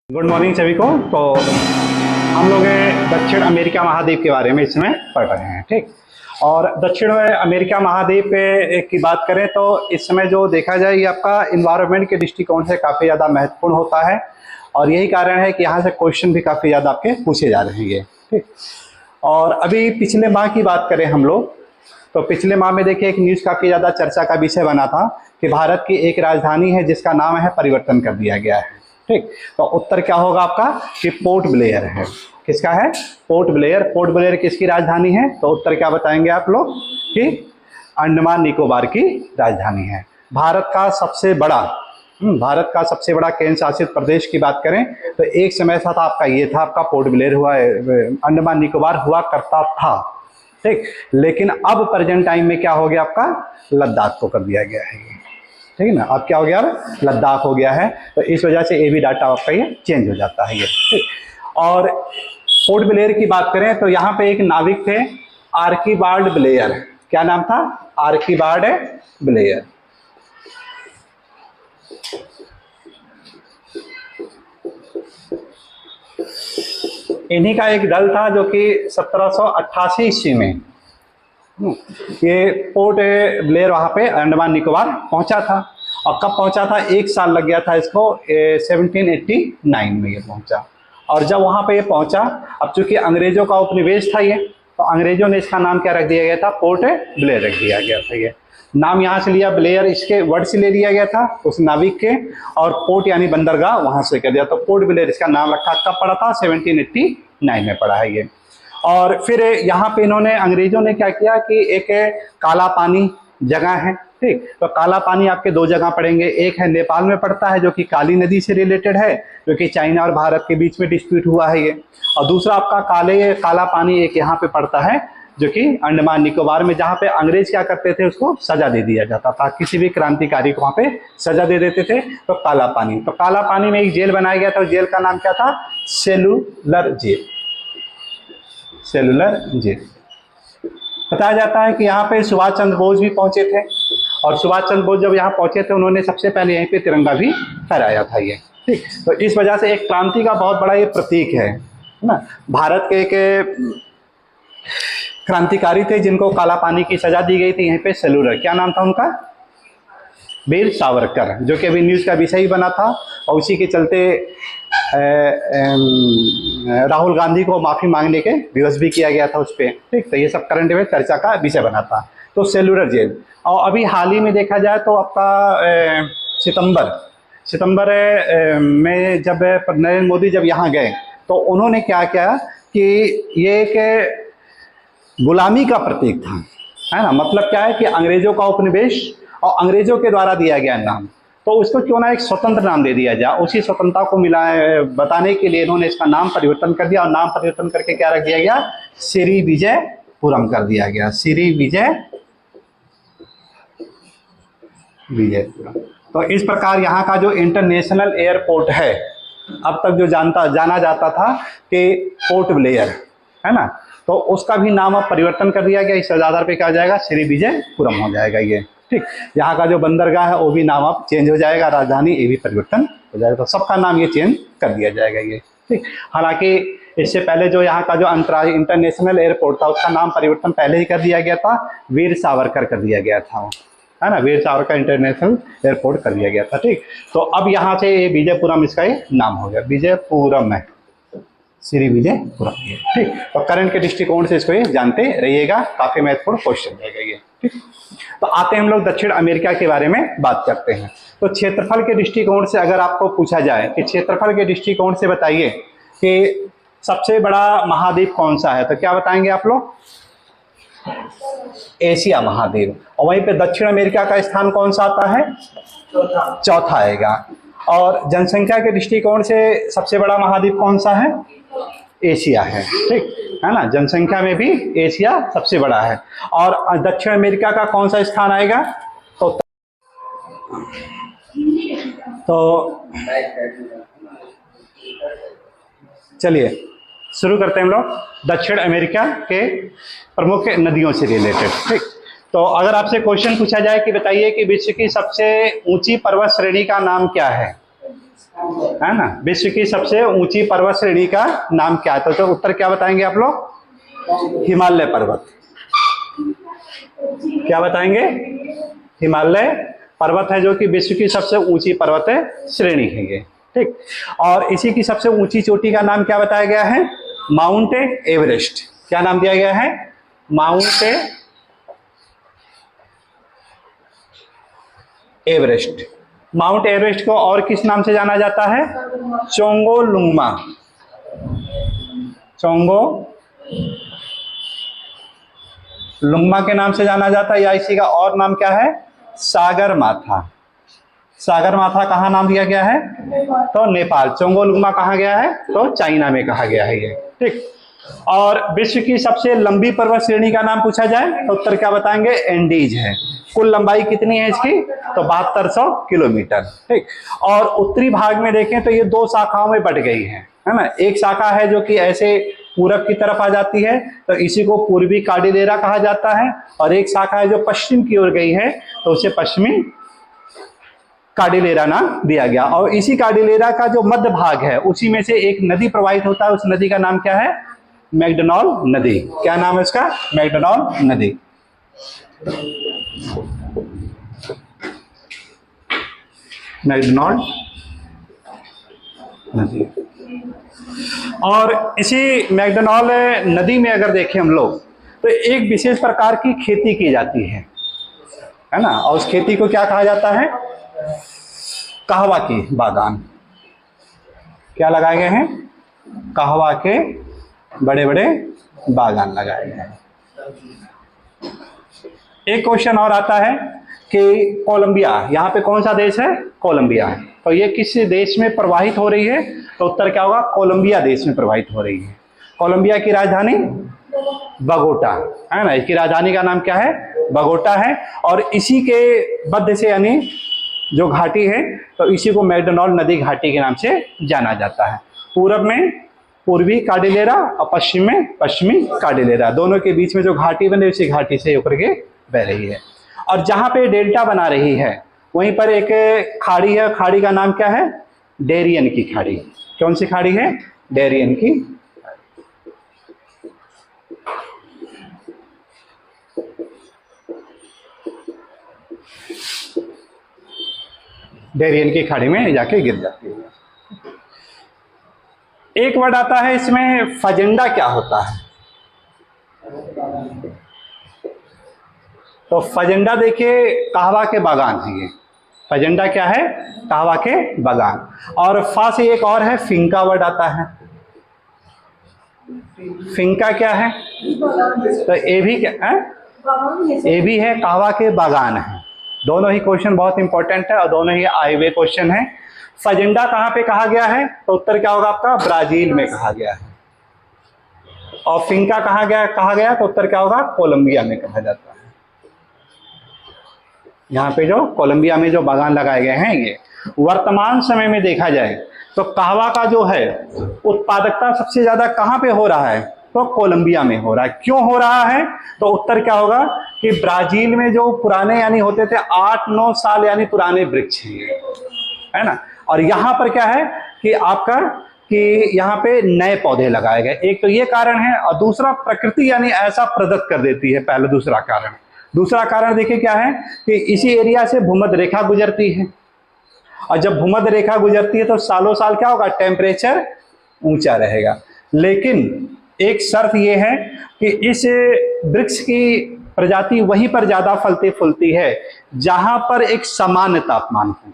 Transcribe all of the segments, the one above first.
Good morning सभी को। तो हम लोग दक्षिण अमेरिका महाद्वीप के बारे में इसमें पढ़ रहे हैं, ठीक। और दक्षिण अमेरिका महाद्वीप की बात करें तो इस समय जो देखा जाए ये आपका इन्वायरमेंट के दृष्टिकोण से काफ़ी ज़्यादा महत्वपूर्ण होता है और यही कारण है कि यहाँ से क्वेश्चन भी काफ़ी ज़्यादा आपके पूछे जा रहे हैं ये, ठीक। और अभी पिछले माह की बात करें हम लोग तो पिछले माह में देखिए एक न्यूज़ काफ़ी ज़्यादा चर्चा का विषय बना था कि भारत की एक राजधानी है जिसका नाम है परिवर्तन कर दिया गया है, ठीक। तो उत्तर क्या होगा आपका कि पोर्ट ब्लेयर है। किसका है? Port Blair. पोर्ट ब्लेयर किसकी राजधानी है? तो उत्तर क्या बताएंगे आप लोग कि अंडमान निकोबार की राजधानी है। भारत का सबसे बड़ा केंद्र शासित प्रदेश की बात करें तो एक समय था आपका ये था, आपका पोर्ट ब्लेयर हुआ, अंडमान निकोबार हुआ करता था, ठीक। लेकिन अब प्रेजेंट टाइम में क्या हो गया, आपका लद्दाख को कर दिया गया है, ठीक है ना। अब क्या हो गया, लद्दाख हो गया है। तो इस वजह से ये भी डाटा आपका ये चेंज हो जाता है ये, ठीक। और पोर्ट ब्लेयर की बात करें तो यहाँ पे एक नाविक थे आर्कीबाल्ड ब्लेयर। क्या नाम था? आर्कीबाल्ड ब्लेयर। इन्हीं का एक दल था जो कि 1788 ईस्वी में ये पोर्ट ब्लेयर वहाँ पे अंडमान निकोबार पहुँचा था। और कब पहुँचा था? एक साल लग गया था इसको, 1789 में ये पहुँचा। और जब वहाँ पे ये पहुँचा, अब चूंकि अंग्रेजों का उपनिवेश था ये, तो अंग्रेजों ने इसका नाम क्या रख दिया गया था? पोर्ट ब्लेयर रख दिया गया था। ये नाम यहाँ से लिया, ब्लेयर इसके वर्ड से ले लिया गया था उस नाविक के, और पोर्ट यानी बंदरगाह वहाँ से कर दिया। तो पोर्ट ब्लेयर इसका नाम रखा। कब पड़ा था? 1789 में पड़ा है ये। और फिर यहाँ पे इन्होंने, अंग्रेजों ने क्या किया कि एक काला पानी जगह है, ठीक। तो काला पानी आपके दो जगह पड़ेंगे, एक है नेपाल में पड़ता है जो कि काली नदी से रिलेटेड है, जो कि चाइना और भारत के बीच में डिस्प्यूट हुआ है ये। और दूसरा आपका काला पानी एक यहाँ पे पड़ता है जो कि अंडमान निकोबार में, जहाँ पे अंग्रेज क्या करते थे, उसको सजा दे दिया जाता था। किसी भी क्रांतिकारी को वहाँ पे सजा दे देते थे। तो काला पानी, तो काला पानी में एक जेल बनाया गया था। जेल का नाम क्या था? Cellular Jail. Cellular Jail. बताया जाता है कि यहाँ पे सुभाष चंद्र बोस भी पहुंचे थे, और सुभाष चंद्र बोस जब यहाँ पहुंचे थे उन्होंने सबसे पहले यहीं पे तिरंगा भी फहराया था ये, ठीक। तो इस वजह से एक क्रांति का बहुत बड़ा ये प्रतीक है ना। भारत के एक क्रांतिकारी थे जिनको काला पानी की सजा दी गई थी यहीं पे, सेलुलर। क्या नाम था उनका? वीर सावरकर, जो कि अभी न्यूज़ का विषय ही बना था। और उसी के चलते राहुल गांधी को माफ़ी मांगने के दिवस भी किया गया था उस पर, ठीक। तो ये सब करंट में चर्चा का विषय बना था। तो सेलुलर जेल। और अभी हाल ही में देखा जाए तो आपका सितंबर में जब नरेंद्र मोदी जब यहाँ गए तो उन्होंने क्या किया कि ये एक गुलामी का प्रतीक था, है ना। मतलब क्या है कि अंग्रेजों का उपनिवेश और अंग्रेजों के द्वारा दिया गया नाम, तो उसको क्यों ना एक स्वतंत्र नाम दे दिया जाए। उसी स्वतंत्रता को बताने के लिए इन्होंने इसका नाम परिवर्तन कर दिया, और नाम परिवर्तन करके क्या रख दिया गया? श्री विजयपुरम कर दिया गया। श्री विजयपुरम। तो इस प्रकार यहाँ का जो इंटरनेशनल एयरपोर्ट है, अब तक जो जाना जाता था कि पोर्ट ब्लेयर, है ना, तो उसका भी नाम अब परिवर्तन कर दिया गया। इस आधार पे क्या हो जाएगा? श्री विजयपुरम हो जाएगा ये, ठीक। यहाँ का जो बंदरगाह है वो भी नाम अब चेंज हो जाएगा, राजधानी ये भी परिवर्तन हो जाएगा। तो सबका नाम ये चेंज कर दिया जाएगा ये, ठीक। हालांकि इससे पहले जो यहाँ का जो इंटरनेशनल एयरपोर्ट था उसका नाम परिवर्तन पहले ही कर दिया गया था, वीर सावरकर कर दिया गया था, है ना। वीर सावरकर इंटरनेशनल एयरपोर्ट कर दिया गया था, ठीक। तो अब यहाँ से ये विजयपुरम इसका ये नाम हो गया, विजयपुरम है, श्री विजयपुरम, ठीक। तो करंट के दृष्टिकोण से इसको ये जानते रहिएगा, काफी महत्वपूर्ण क्वेश्चन रहेगा ये, ठीक। तो आते हैं हम लोग दक्षिण अमेरिका के बारे में बात करते हैं। तो क्षेत्रफल के दृष्टिकोण से अगर आपको पूछा जाए कि क्षेत्रफल के दृष्टिकोण से बताइए कि सबसे बड़ा महाद्वीप कौन सा है, तो क्या बताएंगे आप लोग? एशिया महाद्वीप। और वहीं पे दक्षिण अमेरिका का स्थान कौन सा आता है? चौथा आएगा। और जनसंख्या के दृष्टिकोण से सबसे बड़ा महाद्वीप कौन सा है? एशिया है, ठीक है ना। जनसंख्या में भी एशिया सबसे बड़ा है। और दक्षिण अमेरिका का कौन सा स्थान आएगा? तो चलिए शुरू करते हैं हम लोग दक्षिण अमेरिका के प्रमुख नदियों से रिलेटेड, ठीक। तो अगर आपसे क्वेश्चन पूछा जाए कि बताइए कि विश्व की सबसे ऊंची पर्वत श्रेणी का नाम क्या है, है ना। विश्व की सबसे ऊंची पर्वत श्रेणी का नाम क्या है? तो उत्तर क्या बताएंगे आप लोग? हिमालय पर्वत। क्या बताएंगे? हिमालय पर्वत है जो कि विश्व की सबसे ऊंची पर्वत श्रेणी है ये, ठीक। और इसी की सबसे ऊंची चोटी का नाम क्या बताया गया है? Mount Everest. क्या नाम दिया गया है? Mount Everest. माउंट एवरेस्ट को और किस नाम से जाना जाता है? चोंगोलुंगमा। चोंगोलुंगमा के नाम से जाना जाता है, या इसी का और नाम क्या है? सागर माथा। सागर माथा कहाँ नाम दिया गया है? तो नेपाल। चोंगोलुंगमा कहाँ गया है? तो चाइना में कहा गया है ये, ठीक। और विश्व की सबसे लंबी पर्वत श्रेणी का नाम पूछा जाए तो उत्तर क्या बताएंगे? एंडीज है। कुल लंबाई कितनी है इसकी? तो 7200 किलोमीटर, ठीक। और उत्तरी भाग में देखें तो ये दो शाखाओं में बट गई है ना। एक शाखा है जो कि ऐसे पूरब की तरफ आ जाती है, तो इसी को पूर्वी कार्डिलेरा कहा जाता है। और एक शाखा है जो पश्चिम की ओर गई है, तो उसे पश्चिमी कार्डिलेरा नाम दिया गया। और इसी कार्डिलेरा का जो मध्य भाग है, उसी में से एक नदी प्रवाहित होता है। उस नदी का नाम क्या है? मैकडोनाल्ड नदी। क्या नाम है उसका? मैकडोनाल्ड नदी। मैकडोनाल्ड नदी। और इसी मैकडोनाल्ड नदी में अगर देखें हम लोग, तो एक विशेष प्रकार की खेती की जाती है ना। और उस खेती को क्या कहा जाता है? कहवा की बागान। क्या लगाए गए हैं? कहवा के बड़े बड़े बागान लगाए गए हैं। एक क्वेश्चन और आता है कि कोलंबिया, यहाँ पे कौन सा देश है? कोलंबिया है। तो ये किस देश में प्रवाहित हो रही है? तो उत्तर क्या होगा? कोलंबिया देश में प्रवाहित हो रही है। कोलंबिया की राजधानी बगोटा है ना। इसकी राजधानी का नाम क्या है? बगोटा है। और इसी के मध्य से यानी जो घाटी है, तो इसी को मैकडोनाल्ड नदी घाटी के नाम से जाना जाता है। पूरब में पूर्वी कार्डिलेरा और पश्चिम में पश्चिमी कार्डिलेरा, दोनों के बीच में जो घाटी बनी उसी घाटी से होकर के बह रही है। और जहां पे डेल्टा बना रही है, वहीं पर एक खाड़ी है। खाड़ी का नाम क्या है? डेरियन की खाड़ी। कौन सी खाड़ी है? डेरियन की। डेरियन की खाड़ी में जाके गिर जाती है। एक वर्ड आता है इसमें, फजेंडा। क्या होता है? तो फजेंडा देखिए, कहवा के बागान है ये। फजेंडा क्या है? कहवा के बागान। और फा से एक और है, फिंका वर्ड आता है। फिंका क्या है? तो ए भी क्या है? ए भी है, कहवा के बागान है। दोनों ही क्वेश्चन बहुत इंपॉर्टेंट है और दोनों ही आए हुए क्वेश्चन है। फजेंडा कहाँ पे कहा गया है? तो उत्तर क्या होगा आपका? ब्राजील में कहा गया है। और फिंका कहा गया तो उत्तर क्या होगा? कोलंबिया में कहा जाता है। यहाँ पे जो कोलंबिया में जो बागान लगाए गए हैं, ये वर्तमान समय में देखा जाए तो कहवा का जो है उत्पादकता सबसे ज्यादा कहाँ पे हो रहा है? तो कोलंबिया में हो रहा है। क्यों हो रहा है? तो उत्तर क्या होगा कि ब्राजील में जो पुराने यानी होते थे 8-9 साल यानी पुराने वृक्ष हैं, है ना। और यहाँ पर क्या है कि आपका कि यहाँ पे नए पौधे लगाए गए। एक तो ये कारण है, और दूसरा प्रकृति यानी ऐसा प्रदत्त कर देती है। पहले दूसरा कारण देखिए क्या है कि इसी एरिया से भूमध्य रेखा गुजरती है। और जब भूमध्य रेखा गुजरती है तो सालों साल क्या होगा? टेम्परेचर ऊंचा रहेगा। लेकिन एक शर्त यह है कि इस वृक्ष की प्रजाति वहीं पर ज्यादा फलती फूलती है जहां पर एक सामान्य तापमान हो,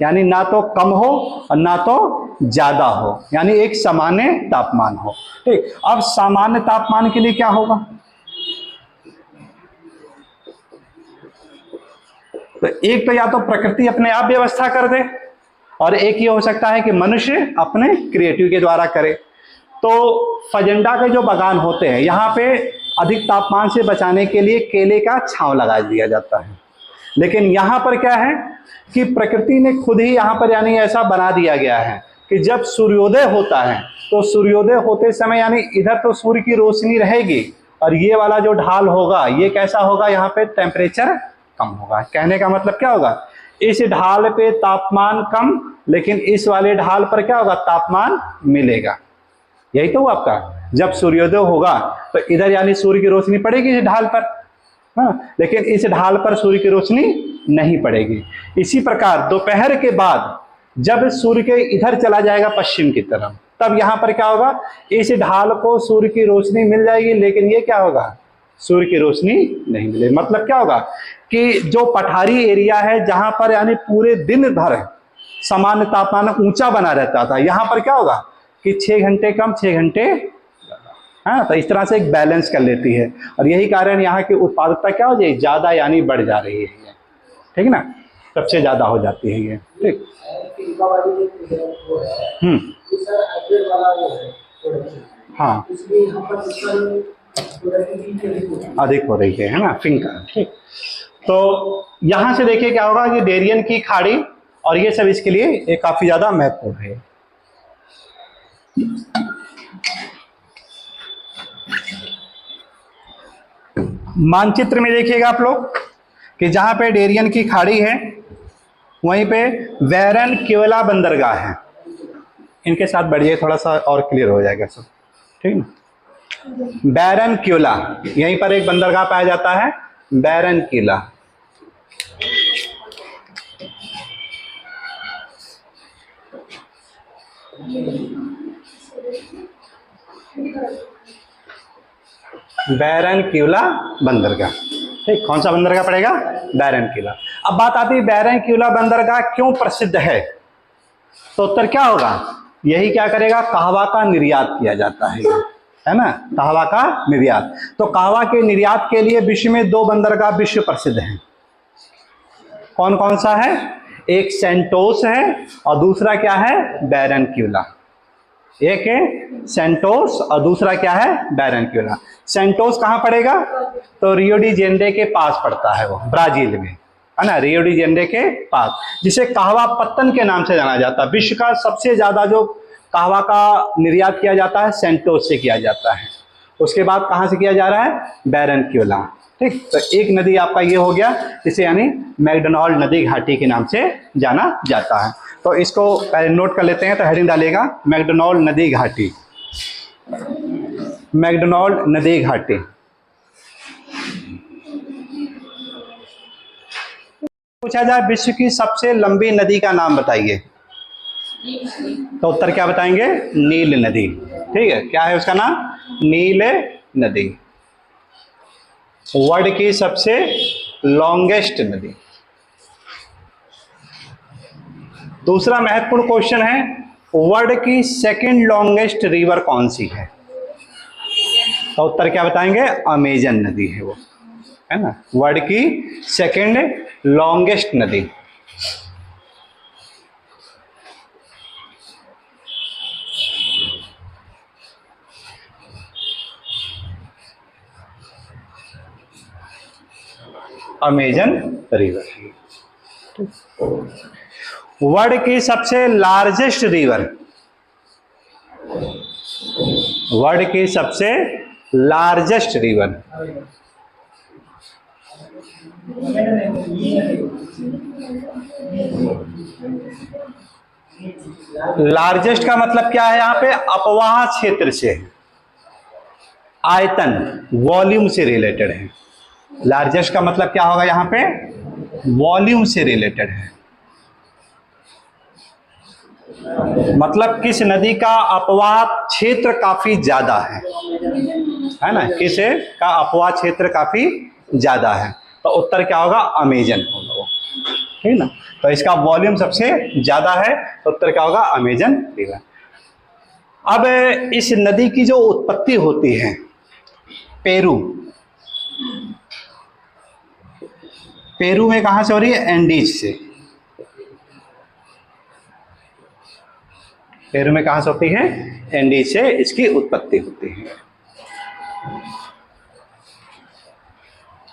यानी ना तो कम हो और ना तो ज्यादा हो, यानी एक सामान्य तापमान हो, ठीक। अब सामान्य तापमान के लिए क्या होगा? तो एक तो या तो प्रकृति अपने आप व्यवस्था कर दे, और एक ये हो सकता है कि मनुष्य अपने क्रिएटिव के द्वारा करे। तो फजेंडा के जो बागान होते हैं, यहाँ पे अधिक तापमान से बचाने के लिए केले का छांव लगा दिया जाता है। लेकिन यहाँ पर क्या है कि प्रकृति ने खुद ही यहाँ पर यानी ऐसा बना दिया गया है कि जब सूर्योदय होता है तो सूर्योदय होते समय यानी इधर तो सूर्य की रोशनी रहेगी, और ये वाला जो ढाल होगा ये कैसा होगा? यहाँ पे टेम्परेचर कम होगा। कहने का मतलब क्या होगा इस ढाल पे तापमान कम, लेकिन इस वाले ढाल पर क्या होगा, तापमान मिलेगा। यही तो हुआ आपका। जब सूर्योदय होगा तो इधर यानी सूर्य की रोशनी पड़ेगी इस ढाल पर, हाँ, लेकिन इस ढाल पर सूर्य की रोशनी नहीं पड़ेगी। इसी प्रकार दोपहर के बाद जब सूर्य के इधर चला जाएगा पश्चिम की तरफ, तब यहां पर क्या होगा, इस ढाल को सूर्य की रोशनी मिल जाएगी, लेकिन ये क्या होगा, सूर्य की रोशनी नहीं मिलेगी। मतलब क्या होगा कि जो पठारी एरिया है जहां पर यानी पूरे दिन भर सामान्य तापमान ऊंचा बना रहता था, यहां पर क्या होगा कि 6 घंटे कम 6 घंटे, हाँ, तो इस तरह से एक बैलेंस कर लेती है। और यही कारण यहाँ की उत्पादकता क्या हो जाएगी, ज्यादा यानी बढ़ जा रही है, ठीक है ना, सबसे ज्यादा हो जाती है ये, ठीक। हाँ, अधिक हो रही है ना, फिंका, ठीक। तो यहां से देखिए क्या होगा कि डेरियन की खाड़ी और ये सब इसके लिए ये काफी ज्यादा महत्वपूर्ण है। मानचित्र में देखिएगा आप लोग कि जहां पे डेरियन की खाड़ी है वहीं पे बैरन क्योला बंदरगाह है। इनके साथ बढ़िए, थोड़ा सा और क्लियर हो जाएगा सब, ठीक है। बैरन क्योला, यहीं पर एक बंदरगाह पाया जाता है, बैरन किला। बैरन क्यूला बंदरगाह, ठीक। कौन सा बंदरगाह पड़ेगा, बैरन क्यूला। अब बात आती है बैरन क्यूला बंदरगाह क्यों प्रसिद्ध है, तो उत्तर क्या होगा, यही क्या करेगा, कहवा का निर्यात किया जाता है ना, कहवा का निर्यात। तो कहवा के निर्यात के लिए विश्व में 2 बंदरगाह विश्व प्रसिद्ध हैं। कौन कौन सा है, एक सेंटोस है और दूसरा क्या है, बैरन क्यूला। एक है सेंटोस और दूसरा क्या है, बैरन क्यूला। सेंटोस कहां पड़ेगा, तो रियो डी जेनेरो के पास पड़ता है, वो ब्राजील में है ना, रियो डी जेनेरो के पास, जिसे कहवा पत्तन के नाम से जाना जाता है। विश्व का सबसे ज्यादा जो कहवा का निर्यात किया जाता है सेंटोस से किया जाता है। उसके बाद कहां से किया जा रहा है, बैरन क्यूला, ठीक। तो एक नदी आपका ये हो गया, जिसे यानी मैकडोनाल्ड नदी घाटी के नाम से जाना जाता है। तो इसको पहले नोट कर लेते हैं, तो हेडिंग डालेगा मैकडोनाल्ड नदी घाटी, मैकडोनाल्ड नदी घाटी। पूछा जाए विश्व की सबसे लंबी नदी का नाम बताइए, तो उत्तर क्या बताएंगे, नील नदी, ठीक है। क्या है उसका नाम, नील नदी, वर्ल्ड की सबसे लॉन्गेस्ट नदी। दूसरा महत्वपूर्ण क्वेश्चन है, वर्ल्ड की सेकंड लॉन्गेस्ट रिवर कौन सी है, तो उत्तर क्या बताएंगे, अमेजन नदी है वो, है ना, वर्ल्ड की सेकंड लॉन्गेस्ट नदी। Amazon river. वर्ल्ड की सबसे लार्जेस्ट रिवर, वर्ल्ड की सबसे लार्जेस्ट रिवर, लार्जेस्ट का मतलब क्या है, यहां पे अपवाह क्षेत्र से, आयतन वॉल्यूम से रिलेटेड है। लार्जेस्ट का मतलब क्या होगा, यहां पे वॉल्यूम से रिलेटेड है, मतलब किस नदी का अपवाह क्षेत्र काफी ज्यादा है ना, किस का अपवाह क्षेत्र काफी ज्यादा है, तो उत्तर क्या होगा, अमेजन होगा, ठीक ना। तो इसका वॉल्यूम सबसे ज्यादा है, तो उत्तर क्या होगा, अमेजन रिवर। अब इस नदी की जो उत्पत्ति होती है पेरू, पेरू में कहां से हो रही है, एंडीज से। पेरू में कहां से होती है, एंडीज से इसकी उत्पत्ति होती है।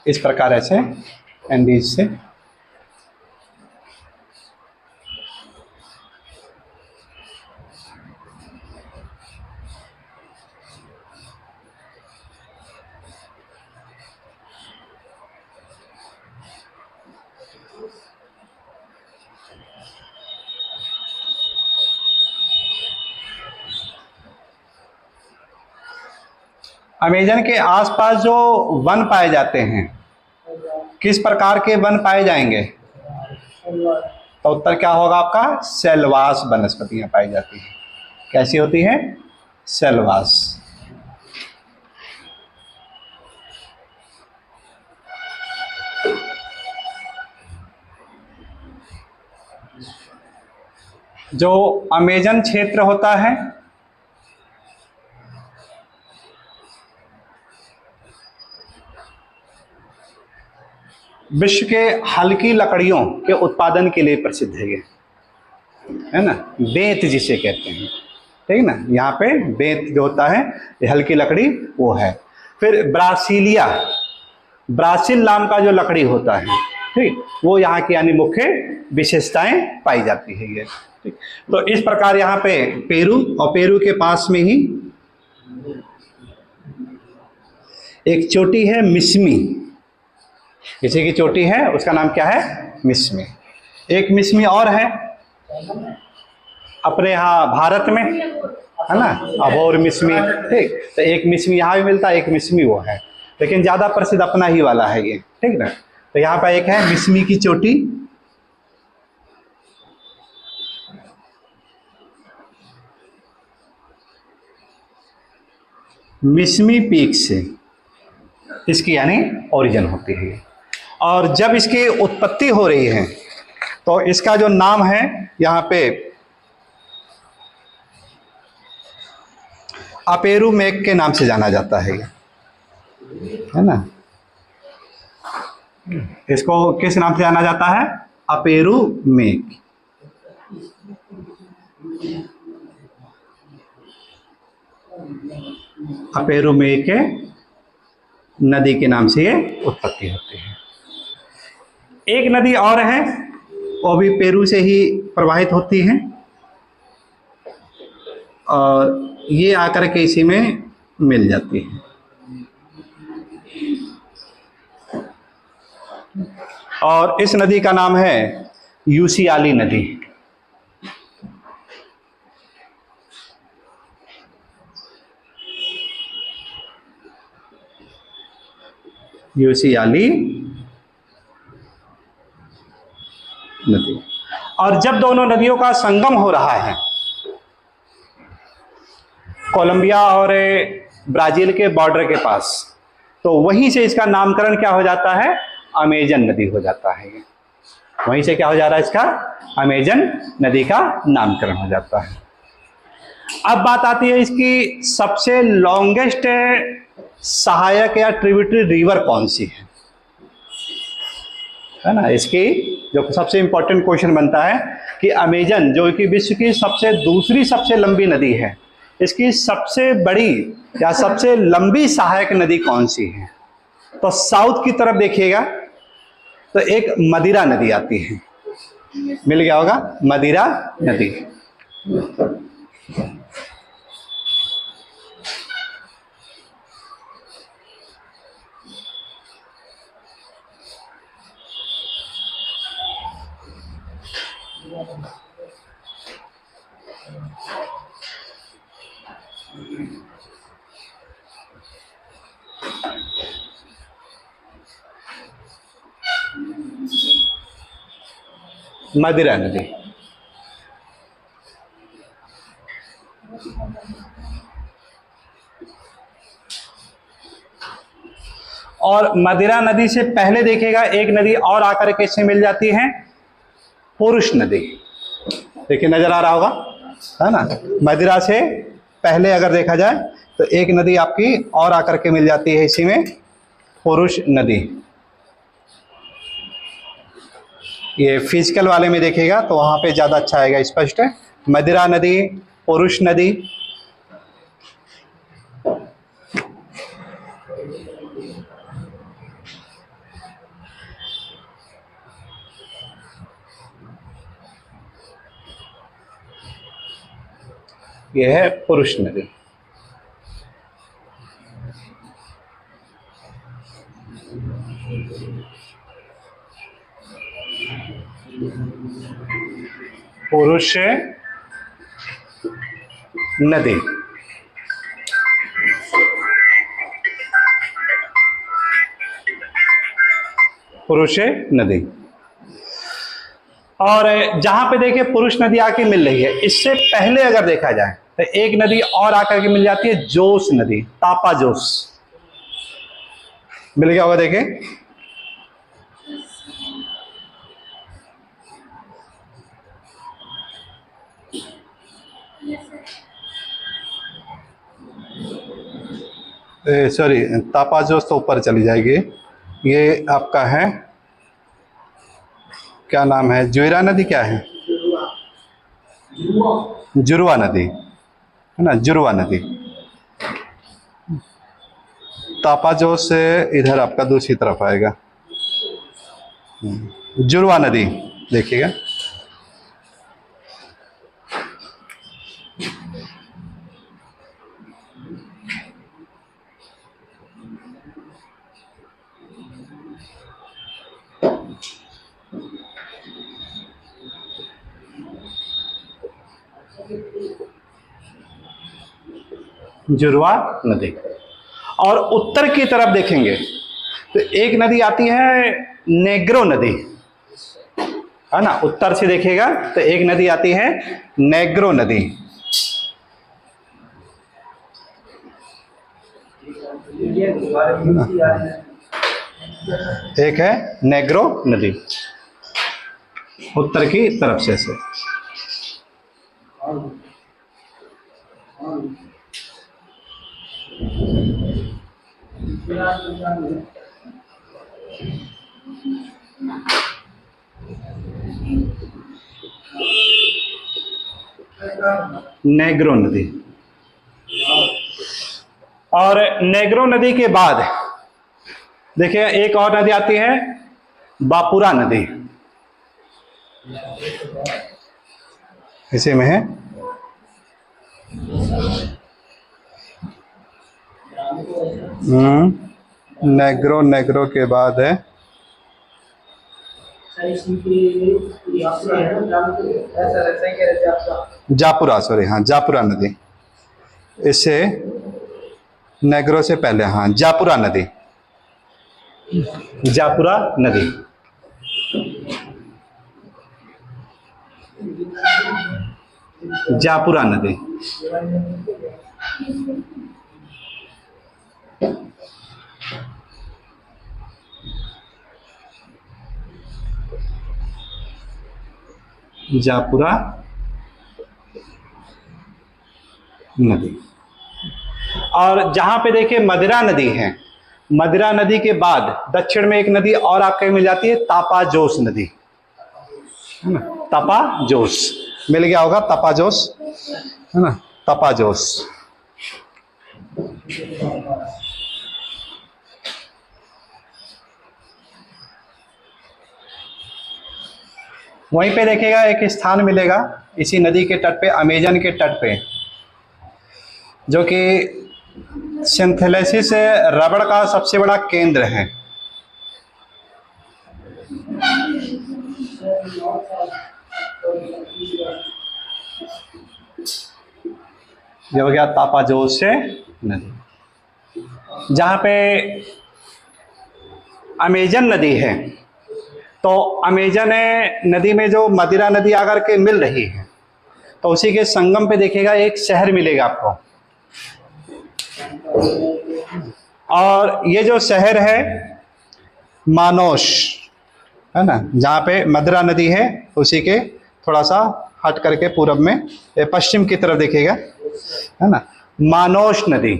इस प्रकार ऐसे एंडीज से अमेजन के आसपास जो वन पाए जाते हैं, किस प्रकार के वन पाए जाएंगे? तो उत्तर क्या होगा आपका? सेलवास वनस्पतियां पाई जाती हैं। कैसी होती हैं? सेलवास। जो अमेजन क्षेत्र होता है, विश्व के हल्की लकड़ियों के उत्पादन के लिए प्रसिद्ध है ये, है ना, बेंत जिसे कहते हैं, ठीक ना, यहाँ पे बेंत जो होता है ये हल्की लकड़ी वो है। फिर ब्रासिलिया, ब्रासिल नाम का जो लकड़ी होता है, ठीक, वो यहाँ की यानी मुख्य विशेषताएं पाई जाती है ये, ठीक। तो इस प्रकार यहाँ पे पेरू, और पेरू के पास में ही एक चोटी है मिस्मी, किसी की चोटी है उसका नाम क्या है? मिस्मी। एक मिस्मी और है अपने यहाँ भारत में, है ना, अबोर मिस्मी, ठीक। तो एक मिस्मी यहाँ भी मिलता है, एक मिस्मी वो है, लेकिन ज्यादा प्रसिद्ध अपना ही वाला है ये, ठीक ना। तो यहाँ पर एक है मिस्मी की चोटी, मिस्मी पीक से इसकी यानी ओरिजिन होती है। और जब इसकी उत्पत्ति हो रही है तो इसका जो नाम है यहाँ पे अपेरू मेक के नाम से जाना जाता है ना। इसको किस नाम से जाना जाता है? अपेरू मेक। अपेरू मेक नदी के नाम से ये उत्पत्ति होती है। एक नदी और है, वो भी पेरू से ही प्रवाहित होती है, और ये आकर के इसी में मिल जाती है। और इस नदी का नाम है यूसियाली नदी। यूसियाली नदी। और जब दोनों नदियों का संगम हो रहा है कोलंबिया और ब्राजील के बॉर्डर के पास, तो वहीं से इसका नामकरण क्या हो जाता है? अमेजन नदी हो जाता है। वहीं से क्या हो जा रहा है? इसका अमेजन नदी का नामकरण हो जाता है। अब बात आती है इसकी सबसे लॉन्गेस्ट सहायक या ट्रिब्यूटरी रिवर कौन सी है ना। इसकी जो सबसे इंपॉर्टेंट क्वेश्चन बनता है कि अमेजन जो कि विश्व की दूसरी सबसे लंबी नदी है, इसकी सबसे बड़ी या सबसे लंबी सहायक नदी कौन सी है? तो साउथ की तरफ देखिएगा तो एक मदिरा नदी आती है, मिल गया होगा, मदिरा नदी। मदिरा नदी। और मदिरा नदी से पहले देखिएगा एक नदी और आकर के इससे मिल जाती है, पुरुष नदी। देखिए नजर आ रहा होगा, है ना। मदिरा से पहले अगर देखा जाए तो एक नदी आपकी और आकर के मिल जाती है इसी में, पुरुष नदी। ये फिजिकल वाले में देखिएगा तो वहां पे ज्यादा अच्छा आएगा, स्पष्ट है। मदिरा नदी, पुरुष नदी। यह है पुरुष नदी। पुरुष नदी। पुरुष नदी। और जहां पे देखिए पुरुष नदी आके मिल रही है, इससे पहले अगर देखा जाए तो एक नदी और आकर के मिल जाती है, जोस नदी, तापा जोस। मिल गया होगा, देखिए सॉरी, तापा जोस तो ऊपर चली जाएगी। ये आपका है, क्या नाम है, जुरा नदी, क्या है, जुरवा नदी है ना, जुरवा नदी। तापा जोस से इधर आपका दूसरी तरफ आएगा, जुरवा नदी, देखिएगा। जुरवा नदी। और उत्तर की तरफ देखेंगे तो एक नदी आती है, नेग्रो नदी, है ना। उत्तर से देखिएगा तो एक नदी आती है, नेग्रो नदी। एक है नेग्रो नदी, उत्तर की तरफ से। नेग्रो नदी। और नेग्रो नदी के बाद देखिए एक और नदी आती है, बापुरा नदी, इसी में है। नेग्रो के बाद है जापुरा, सॉरी, हाँ, जापुरा नदी। इससे नेग्रो से पहले, हाँ, जापुरा नदी, जापुरा नदी। जापुरा नदी। जापुरा नदी। और जहां पे देखिए मदिरा नदी है, मदिरा नदी के बाद दक्षिण में एक नदी और आपको मिल जाती है, तापा जोस नदी, है ना। तपा जोस मिल गया होगा, तपा जोस, है ना, तपा जोस। वहीं पे देखिएगा एक स्थान मिलेगा इसी नदी के तट पे, अमेजन के तट पे, जो कि सिंथेसिस रबड़ का सबसे बड़ा केंद्र है। ये हो गया तापा जोस से नदी। जहां पे अमेजन नदी है, तो अमेजन नदी में जो मदिरा नदी आकर के मिल रही है, तो उसी के संगम पे देखिएगा एक शहर मिलेगा आपको। और ये जो शहर है मानोश, है ना, जहाँ पे मदिरा नदी है, उसी के थोड़ा सा हट करके पूरब में, पश्चिम की तरफ देखिएगा, है ना, मानोश नदी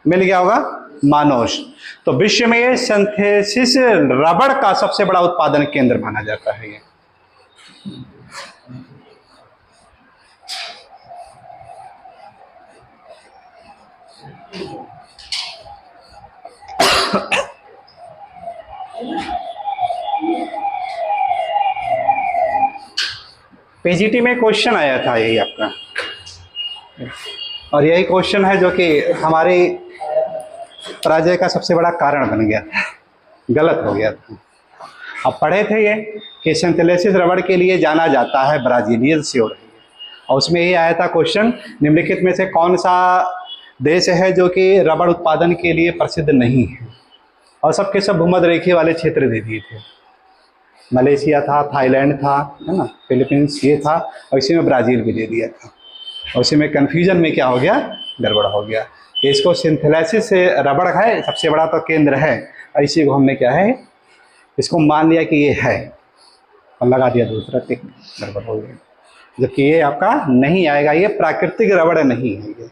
मिल गया होगा, मानोश। तो विश्व में ये सिंथेसिस रबड़ का सबसे बड़ा उत्पादन केंद्र माना जाता है ये। पीजीटी में क्वेश्चन आया था यही आपका, और यही क्वेश्चन है जो कि हमारी पराजय का सबसे बड़ा कारण बन गया था, गलत हो गया था। अब पढ़े थे ये कि सिंथेसिस रबड़ के लिए जाना जाता है ब्राजीलियन श्योर है, और उसमें ये आया था क्वेश्चन, निम्नलिखित में से कौन सा देश है जो कि रबड़ उत्पादन के लिए प्रसिद्ध नहीं है। और सबके सब भूमध्य रेखीय वाले क्षेत्र दे दिए थे। मलेशिया था, थाईलैंड था, है ना, फिलीपींस ये था, और इसी में ब्राज़ील भी दे दिया था। और उसी में कन्फ्यूजन में क्या हो गया, गड़बड़ हो गया। इसको सिंथेसिस से रबड़ है सबसे बड़ा तो केंद्र है, और इसी को हमने क्या है, इसको मान लिया कि ये है और लगा दिया दूसरा टिक, गड़बड़ हो गया। जबकि ये आपका नहीं आएगा, ये प्राकृतिक रबड़ नहीं है ये,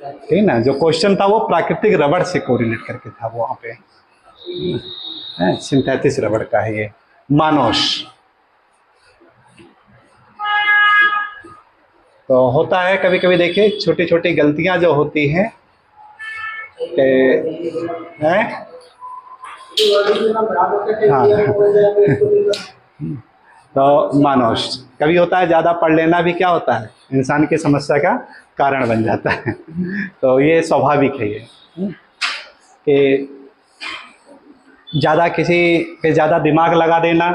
ठीक ना। जो क्वेश्चन था वो प्राकृतिक रबड़ से कोरिलेट करके था, वो वहाँ पे सिंथेटिक रबड़ का है ये मानोस। तो होता है कभी कभी, देखिए छोटी छोटी गलतियां जो होती हैं हाँ तो मानोस कभी होता है, ज़्यादा पढ़ लेना भी क्या होता है, इंसान की समस्या का कारण बन जाता है। तो ये स्वाभाविक है ये कि ज़्यादा किसी पे ज़्यादा दिमाग लगा देना,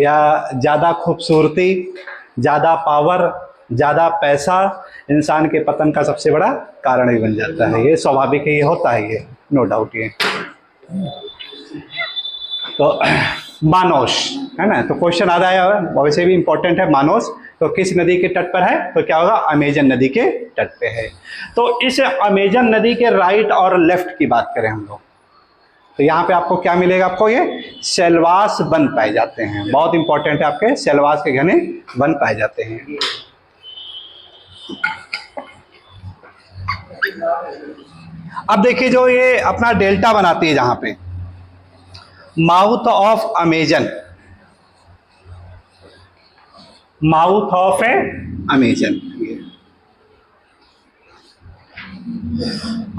या ज़्यादा खूबसूरती, ज़्यादा पावर, ज़्यादा पैसा इंसान के पतन का सबसे बड़ा कारण ही बन जाता है। ये स्वाभाविक है, ये होता है, ये नो डाउट ये। तो मानोस है ना, तो क्वेश्चन आ रहा है, वैसे भी इंपॉर्टेंट है। मानोस तो किस नदी के तट पर है, तो क्या होगा, अमेजन नदी के तट पे है। तो इस अमेजन नदी के राइट और लेफ्ट की बात करें हम लोग, तो यहाँ पे आपको क्या मिलेगा, आपको ये सेलवास वन पाए जाते हैं। बहुत इंपॉर्टेंट है, आपके सेलवास के घने वन पाए जाते हैं। अब देखिए जो ये अपना डेल्टा बनाती है, जहां पे mouth of Amazon, mouth of Amazon,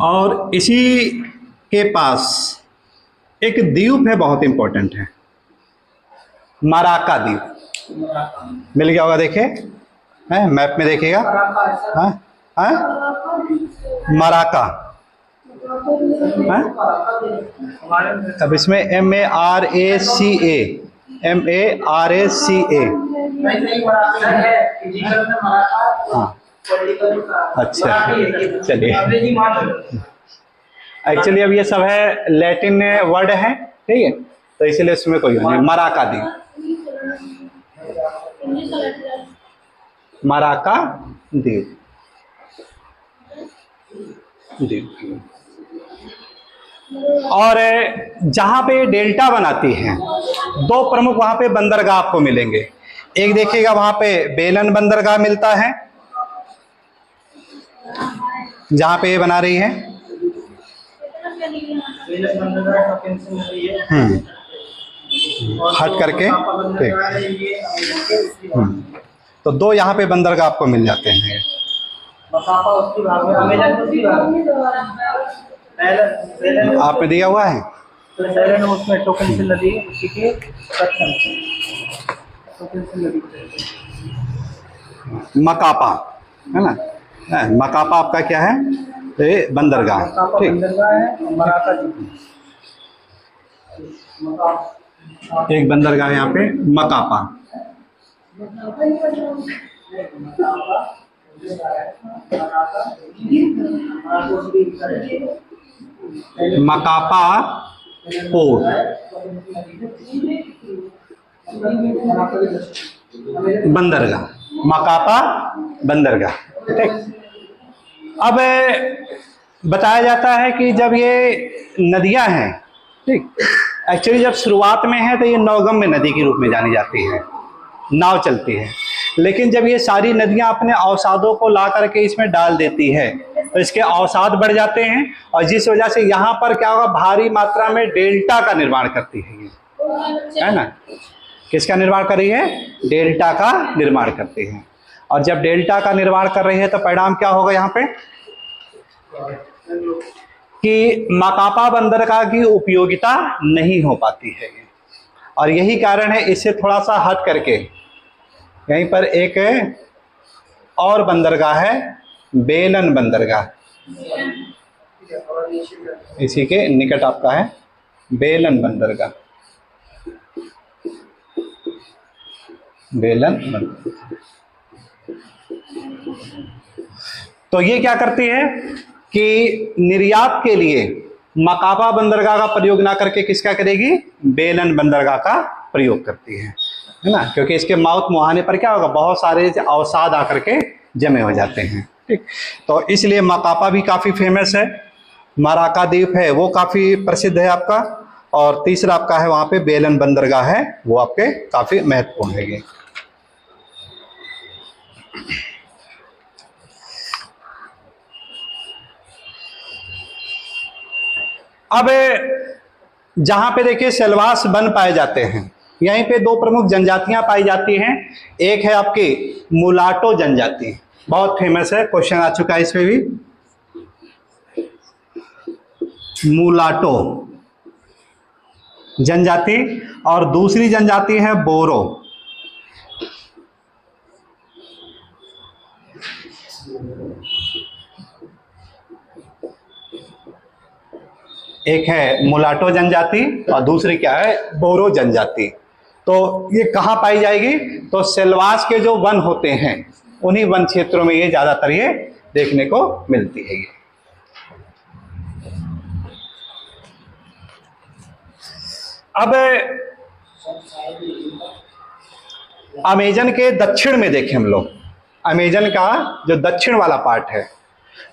और इसी के पास एक द्वीप है, बहुत इंपॉर्टेंट है, मराका द्वीप। मिल गया होगा, देखे हैं मैप में, देखिएगा हाँ हाँ, मराका है? अब इसमें MARACA, MARACA, हाँ अच्छा, चलिए। एक्चुअली अब ये सब है लैटिन वर्ड है, ठीक है, तो इसीलिए इसमें कोई नहीं। मराका द्वीप, मराका द्वीप, और जहां पे डेल्टा बनाती हैं, दो प्रमुख वहां पे बंदरगाह आपको मिलेंगे। एक देखिएगा वहां पे बेलन बंदरगाह मिलता है, जहां पे ये बना रही है, हट करके, ठीक। तो दो यहाँ पे बंदरगाह आपको मिल जाते हैं। आप में दिया हुआ है, उसमें टोकन से नदी उसी के मकापा है ना, मकापा आपका क्या है, ये बंदरगाह, ठीक, एक बंदरगाह यहाँ पे मकापा। मकापा पोर्ट, बंदरगाह, मकापा बंदरगाह, ठीक। अब बताया जाता है कि जब ये नदियां हैं, ठीक, एक्चुअली जब शुरुआत में है तो ये नौगम्य नदी के रूप में जानी जाती है, नाव चलती है। लेकिन जब ये सारी नदियां अपने अवसादों को ला करके इसमें डाल देती है तो इसके अवसाद बढ़ जाते हैं, और जिस वजह से यहाँ पर क्या होगा, भारी मात्रा में डेल्टा का निर्माण करती है ये, है ना। किसका निर्माण कर रही है, डेल्टा का निर्माण करती है। और जब डेल्टा का निर्माण कर रही है तो परिणाम क्या होगा यहाँ पे, कि मकापा बंदरगाह की उपयोगिता नहीं हो पाती है। और यही कारण है, इससे थोड़ा सा हट करके यहीं पर एक और बंदरगाह है, बेलन बंदरगाह, इसी के निकट आपका है बेलन बंदरगाह, बेलन बंदरगाह। तो ये क्या करती है कि निर्यात के लिए मकाबा बंदरगाह का प्रयोग ना करके किसका करेगी, बेलन बंदरगाह का प्रयोग करती है ना, क्योंकि इसके माउथ मुहाने पर क्या होगा, बहुत सारे अवसाद आकर के जमे हो जाते हैं। ठीक, तो इसलिए मकापा भी काफ़ी फेमस है, मराका द्वीप है वो काफ़ी प्रसिद्ध है आपका, और तीसरा आपका है वहाँ पे बेलन बंदरगाह है, वो आपके काफ़ी महत्वपूर्ण है। अब जहाँ पे देखिए सेलवास वन पाए जाते हैं, यहीं पे दो प्रमुख जनजातियां पाई जाती हैं। एक है आपकी मुलाटो जनजाति, बहुत फेमस है, क्वेश्चन आ चुका है इस पे भी, मुलाटो जनजाति, और दूसरी जनजाति है बोरो। एक है मुलाटो जनजाति और दूसरी क्या है, बोरो जनजाति। तो ये कहाँ पाई जाएगी, तो सेलवास के जो वन होते हैं उन्हीं वन क्षेत्रों में ये ज्यादातर ये देखने को मिलती है। अब अमेजन के दक्षिण में देखें हम लोग, अमेजन का जो दक्षिण वाला पार्ट है,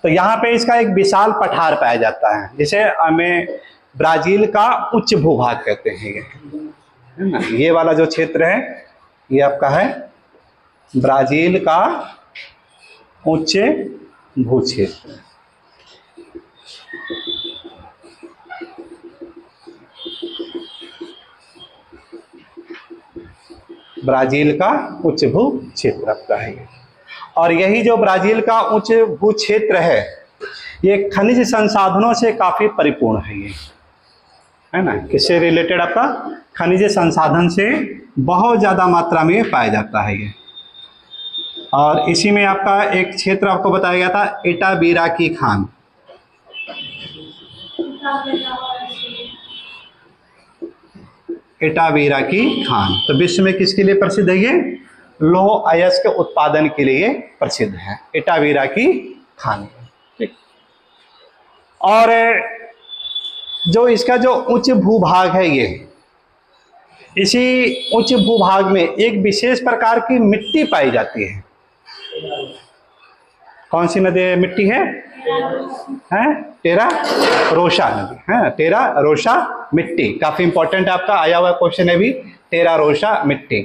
तो यहाँ पे इसका एक विशाल पठार पाया जाता है, जिसे हमें ब्राजील का उच्च भूभाग कहते हैं, ये है ना, ये वाला जो क्षेत्र है ये आपका है ब्राजील का उच्च भूक्षेत्र। ब्राजील का उच्च भू क्षेत्र आपका है, और यही जो ब्राजील का उच्च भू क्षेत्र है ये खनिज संसाधनों से काफी परिपूर्ण है, ये है ना, किससे रिलेटेड, आपका खनिज संसाधन से बहुत ज्यादा मात्रा में पाया जाता है ये। और इसी में आपका एक क्षेत्र आपको बताया गया था, इटाबीरा की खान, इटाबीरा की खान, तो विश्व में किसके लिए प्रसिद्ध है ये, लौह अयस्क उत्पादन के लिए प्रसिद्ध है, इटाबीरा की खान। ठीक, और जो इसका जो उच्च भूभाग है ये, इसी उच्च भूभाग में एक विशेष प्रकार की मिट्टी पाई जाती है। कौन सी नदी मिट्टी है, टेरा रोशा नदी है, टेरा रोशा मिट्टी, काफी इंपॉर्टेंट आपका आया हुआ क्वेश्चन है भी, टेरा रोशा मिट्टी,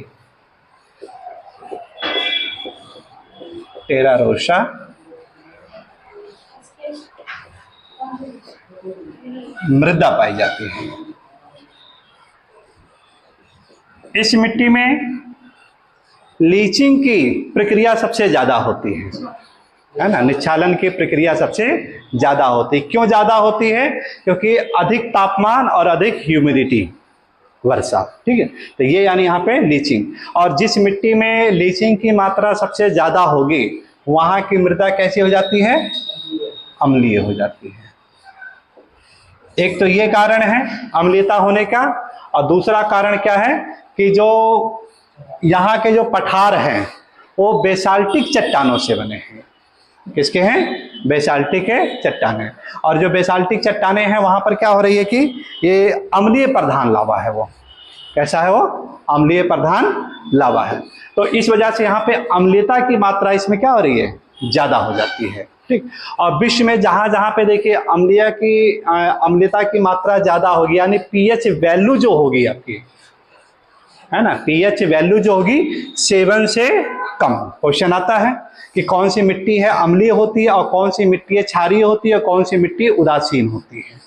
टेरा रोशा मृदा पाई जाती है। इस मिट्टी में लीचिंग की प्रक्रिया सबसे ज्यादा होती है ना, निच्छालन की प्रक्रिया सबसे ज्यादा होती है। क्यों ज्यादा होती है, क्योंकि अधिक तापमान और अधिक ह्यूमिडिटी, वर्षा। ठीक है, तो ये यानी यहाँ पे लीचिंग, और जिस मिट्टी में लीचिंग की मात्रा सबसे ज्यादा होगी वहां की मृदा कैसी हो जाती है, अम्लीय हो जाती है। एक तो ये कारण है अम्लीयता होने का, और दूसरा कारण क्या है कि जो यहाँ के जो पठार हैं वो बेसाल्टिक चट्टानों से बने हैं। किसके हैं, बेसाल्टिक चट्टानें, और जो बेसाल्टिक चट्टानें हैं वहां पर क्या हो रही है कि ये अम्लीय प्रधान लावा है, वो कैसा है, वो अम्लीय प्रधान लावा है। तो इस वजह से यहाँ पे अम्लीयता की मात्रा इसमें क्या हो रही है, ज्यादा हो जाती है। ठीक, और विश्व में जहां जहां पे देखिए अम्लीयता की मात्रा ज्यादा होगी, यानी पीएच वैल्यू जो होगी आपकी, है ना, पीएच वैल्यू जो होगी 7 से कम। क्वेश्चन आता है कि कौन सी मिट्टी है अम्लीय होती है और कौन सी मिट्टी है क्षारीय होती है और कौन सी मिट्टी उदासीन होती है।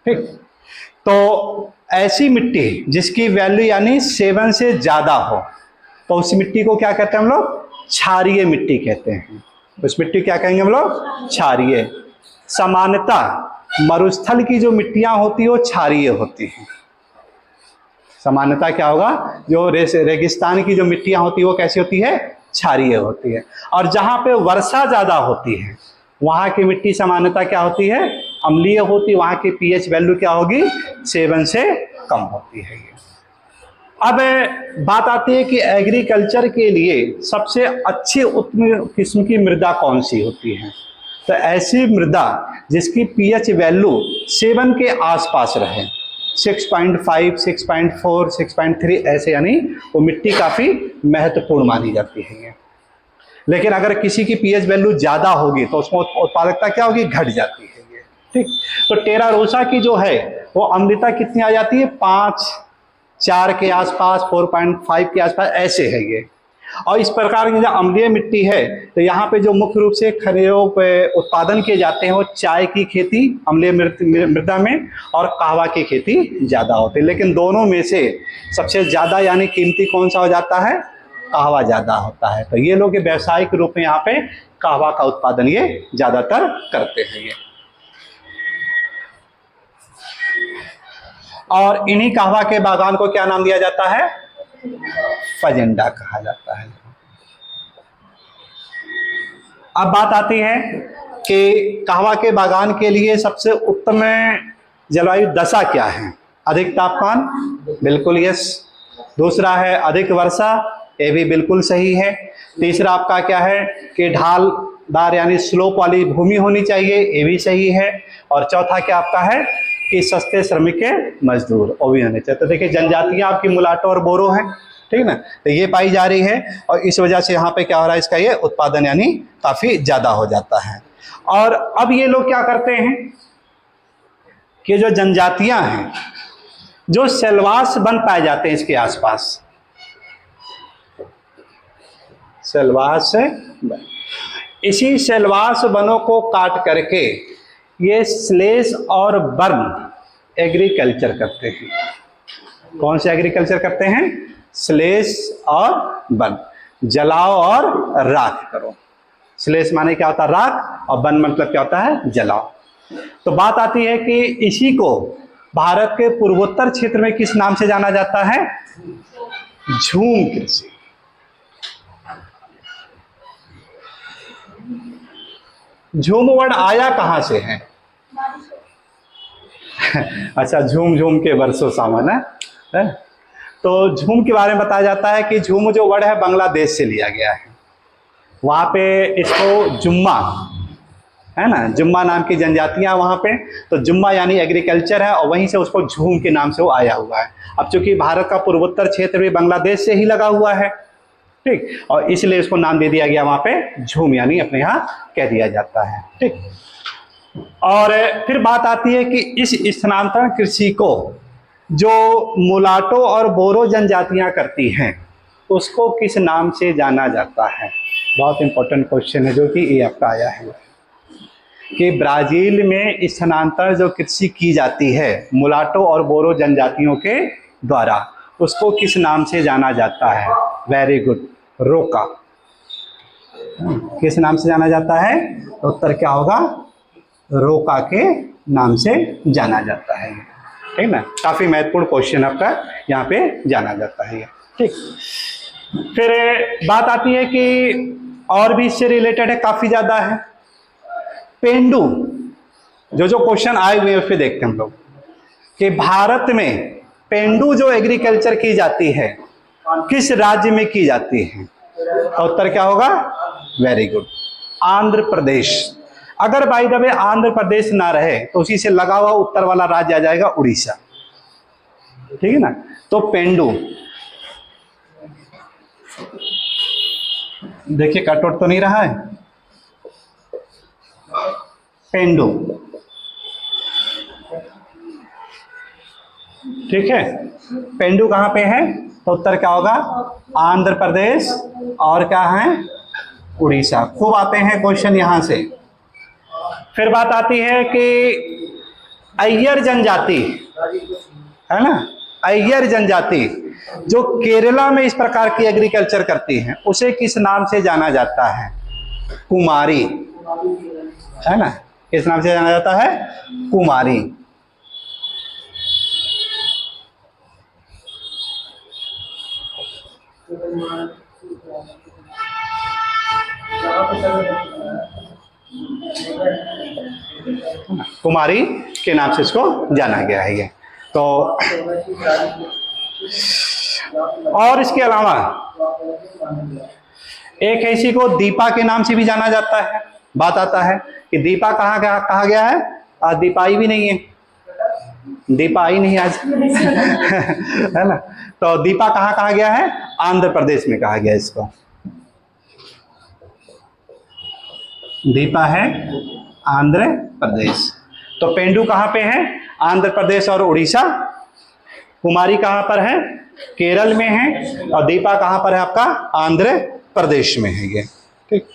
ठीक, तो ऐसी मिट्टी जिसकी वैल्यू यानी 7 से ज्यादा हो, तो उस मिट्टी को क्या कहते हैं हम लोग, क्षारीय मिट्टी कहते हैं। उस मिट्टी क्या कहेंगे हम लोग, क्षारीय। सामान्यतः मरुस्थल की जो मिट्टियां होती है वो क्षारीय होती हैं। सामान्यतः क्या होगा, जो रेगिस्तान की जो मिट्टियां होती है वो कैसी होती है, क्षारीय होती है। और जहां पे वर्षा ज्यादा होती है वहां की मिट्टी सामान्यतः क्या होती है, अम्लीय होती है, वहां की पीएच वैल्यू क्या होगी, 7 से कम होती है। अब बात आती है कि एग्रीकल्चर के लिए सबसे अच्छी उत्तम किस्म की मृदा कौन सी होती है। तो तो ऐसी मृदा जिसकी पीएच वैल्यू 7 के आसपास रहे, 6.5, 6.4, 6.3 ऐसे, यानी वो मिट्टी काफी महत्वपूर्ण मानी जाती है ये। लेकिन अगर किसी की पीएच वैल्यू ज्यादा होगी तो उसमें उत्पादकता क्या होगी, घट जाती है ये। ठीक, तो टेरा रोसा की जो है वो अम्लता कितनी आ जाती है, 5, 4 के आसपास, 4.5 के आसपास ऐसे है ये। और इस प्रकार की जो अम्लीय मिट्टी है, तो यहाँ पे जो मुख्य रूप से खनिजों पे उत्पादन किए जाते हैं वो चाय की खेती अम्लीय मृदा में और कहवा की खेती ज्यादा होती है। लेकिन दोनों में से सबसे ज्यादा यानी कीमती कौन सा हो जाता है, कहवा ज्यादा होता है। तो ये लोग व्यावसायिक रूप में यहाँ पे कहवा का उत्पादन ये ज्यादातर करते हैं ये। और इन्हीं कहवा के बागान को क्या नाम दिया जाता है, फजेंडा कहा जाता है। अब बात आती है कि कहवा के बागान के लिए सबसे उत्तम जलवायु दशा क्या है। अधिक तापमान, बिल्कुल यस। दूसरा है अधिक वर्षा, ये भी बिल्कुल सही है। तीसरा आपका क्या है कि ढालदार यानी स्लोप वाली भूमि होनी चाहिए, ये भी सही है। और चौथा क्या आपका है कि सस्ते श्रमिक के मजदूर, वो भी होने चाहिए। तो देखिए जनजातियां आपकी मुलाटो और बोरो हैं, ठीक ना, तो ये पाई जा रही है और इस वजह से यहाँ पे क्या हो रहा है, इसका ये उत्पादन यानी काफी ज्यादा हो जाता है। और अब ये लोग क्या करते हैं कि जो जनजातियां हैं, जो सेलवास वन पाए जाते हैं इसके आसपास, सेलवास वन, इसी सेलवास वनों को काट करके ये स्लेश और बर्न एग्रीकल्चर करते हैं। कौन से एग्रीकल्चर करते हैं, स्लेश और बर्न, जलाओ और राख करो। स्लेश माने क्या होता है, राख, और बर्न मतलब क्या होता है, जलाओ। तो बात आती है कि इसी को भारत के पूर्वोत्तर क्षेत्र में किस नाम से जाना जाता है, झूम कृषि। झूम वर्ड आया कहां से है अच्छा, झूम झूम के बरसों सावन है। तो झूम के बारे में बताया जाता है कि झूम जो वर्ड है बांग्लादेश से लिया गया है। वहां पे इसको जुम्मा है ना, जुम्मा नाम की जनजातियां वहां पे, तो जुम्मा यानी एग्रीकल्चर है और वहीं से उसको झूम के नाम से वो आया हुआ है। अब चूंकि भारत का पूर्वोत्तर क्षेत्र भी बांग्लादेश से ही लगा हुआ है, ठीक, और इसलिए उसको नाम दे दिया गया वहां पे झूम, यानी अपने यहाँ कह दिया जाता है। ठीक, और फिर बात आती है कि इस स्थानांतरण कृषि को जो मुलाटो और बोरो जनजातियां करती हैं उसको किस नाम से जाना जाता है। बहुत इंपॉर्टेंट क्वेश्चन है जो कि ये आपका आया है कि ब्राजील में स्थानांतरण जो कृषि की जाती है मुलाटो और बोरो जनजातियों के द्वारा, उसको किस नाम से जाना जाता है। वेरी गुड, रोका। किस नाम से जाना जाता है, उत्तर क्या होगा, रोका के नाम से जाना जाता है। ठीक ना, काफी महत्वपूर्ण क्वेश्चन आपका यहाँ पे जाना जाता है। ठीक, फिर बात आती है कि और भी इससे रिलेटेड है, काफी ज्यादा है। पेंडू, जो क्वेश्चन आए हुए हैं उस पर देखते हैं हम लोग कि भारत में पेंडू जो एग्रीकल्चर की जाती है किस राज्य में की जाती है, तो उत्तर क्या होगा, वेरी गुड, आंध्र प्रदेश। अगर by the way Andhra Pradesh ना रहे तो उसी से लगा हुआ उत्तर वाला राज्य आ जाएगा उड़ीसा। ठीक है ना, तो पेंडू, देखिए कटवट तो नहीं रहा है, पेंडू, ठीक है। पेंडू कहां पे है, तो उत्तर क्या होगा, आंध्र प्रदेश और क्या है, उड़ीसा। खूब आते हैं क्वेश्चन यहां से। फिर बात आती है कि अय्यर जनजाति है ना, अय्यर जनजाति जो केरला में इस प्रकार की एग्रीकल्चर करती है उसे किस नाम से जाना जाता है, कुमारी, है ना, किस नाम से जाना जाता है, कुमारी। कुमारी के नाम से इसको जाना गया है ये। तो और इसके अलावा एक ऐसी को दीपा के नाम से भी जाना जाता है। बात आता है कि दीपा कहा गया है, आज दीपा आई भी नहीं है, दीपा आई नहीं आज है ना। तो दीपा कहा गया है, आंध्र प्रदेश में कहा गया इसको। दीपा है आंध्र प्रदेश। तो पेंडू कहाँ पे है, आंध्र प्रदेश और उड़ीसा। कुमारी कहाँ पर है, केरल में है। और दीपा कहाँ पर है आपका, आंध्र प्रदेश में है ये, ठीक।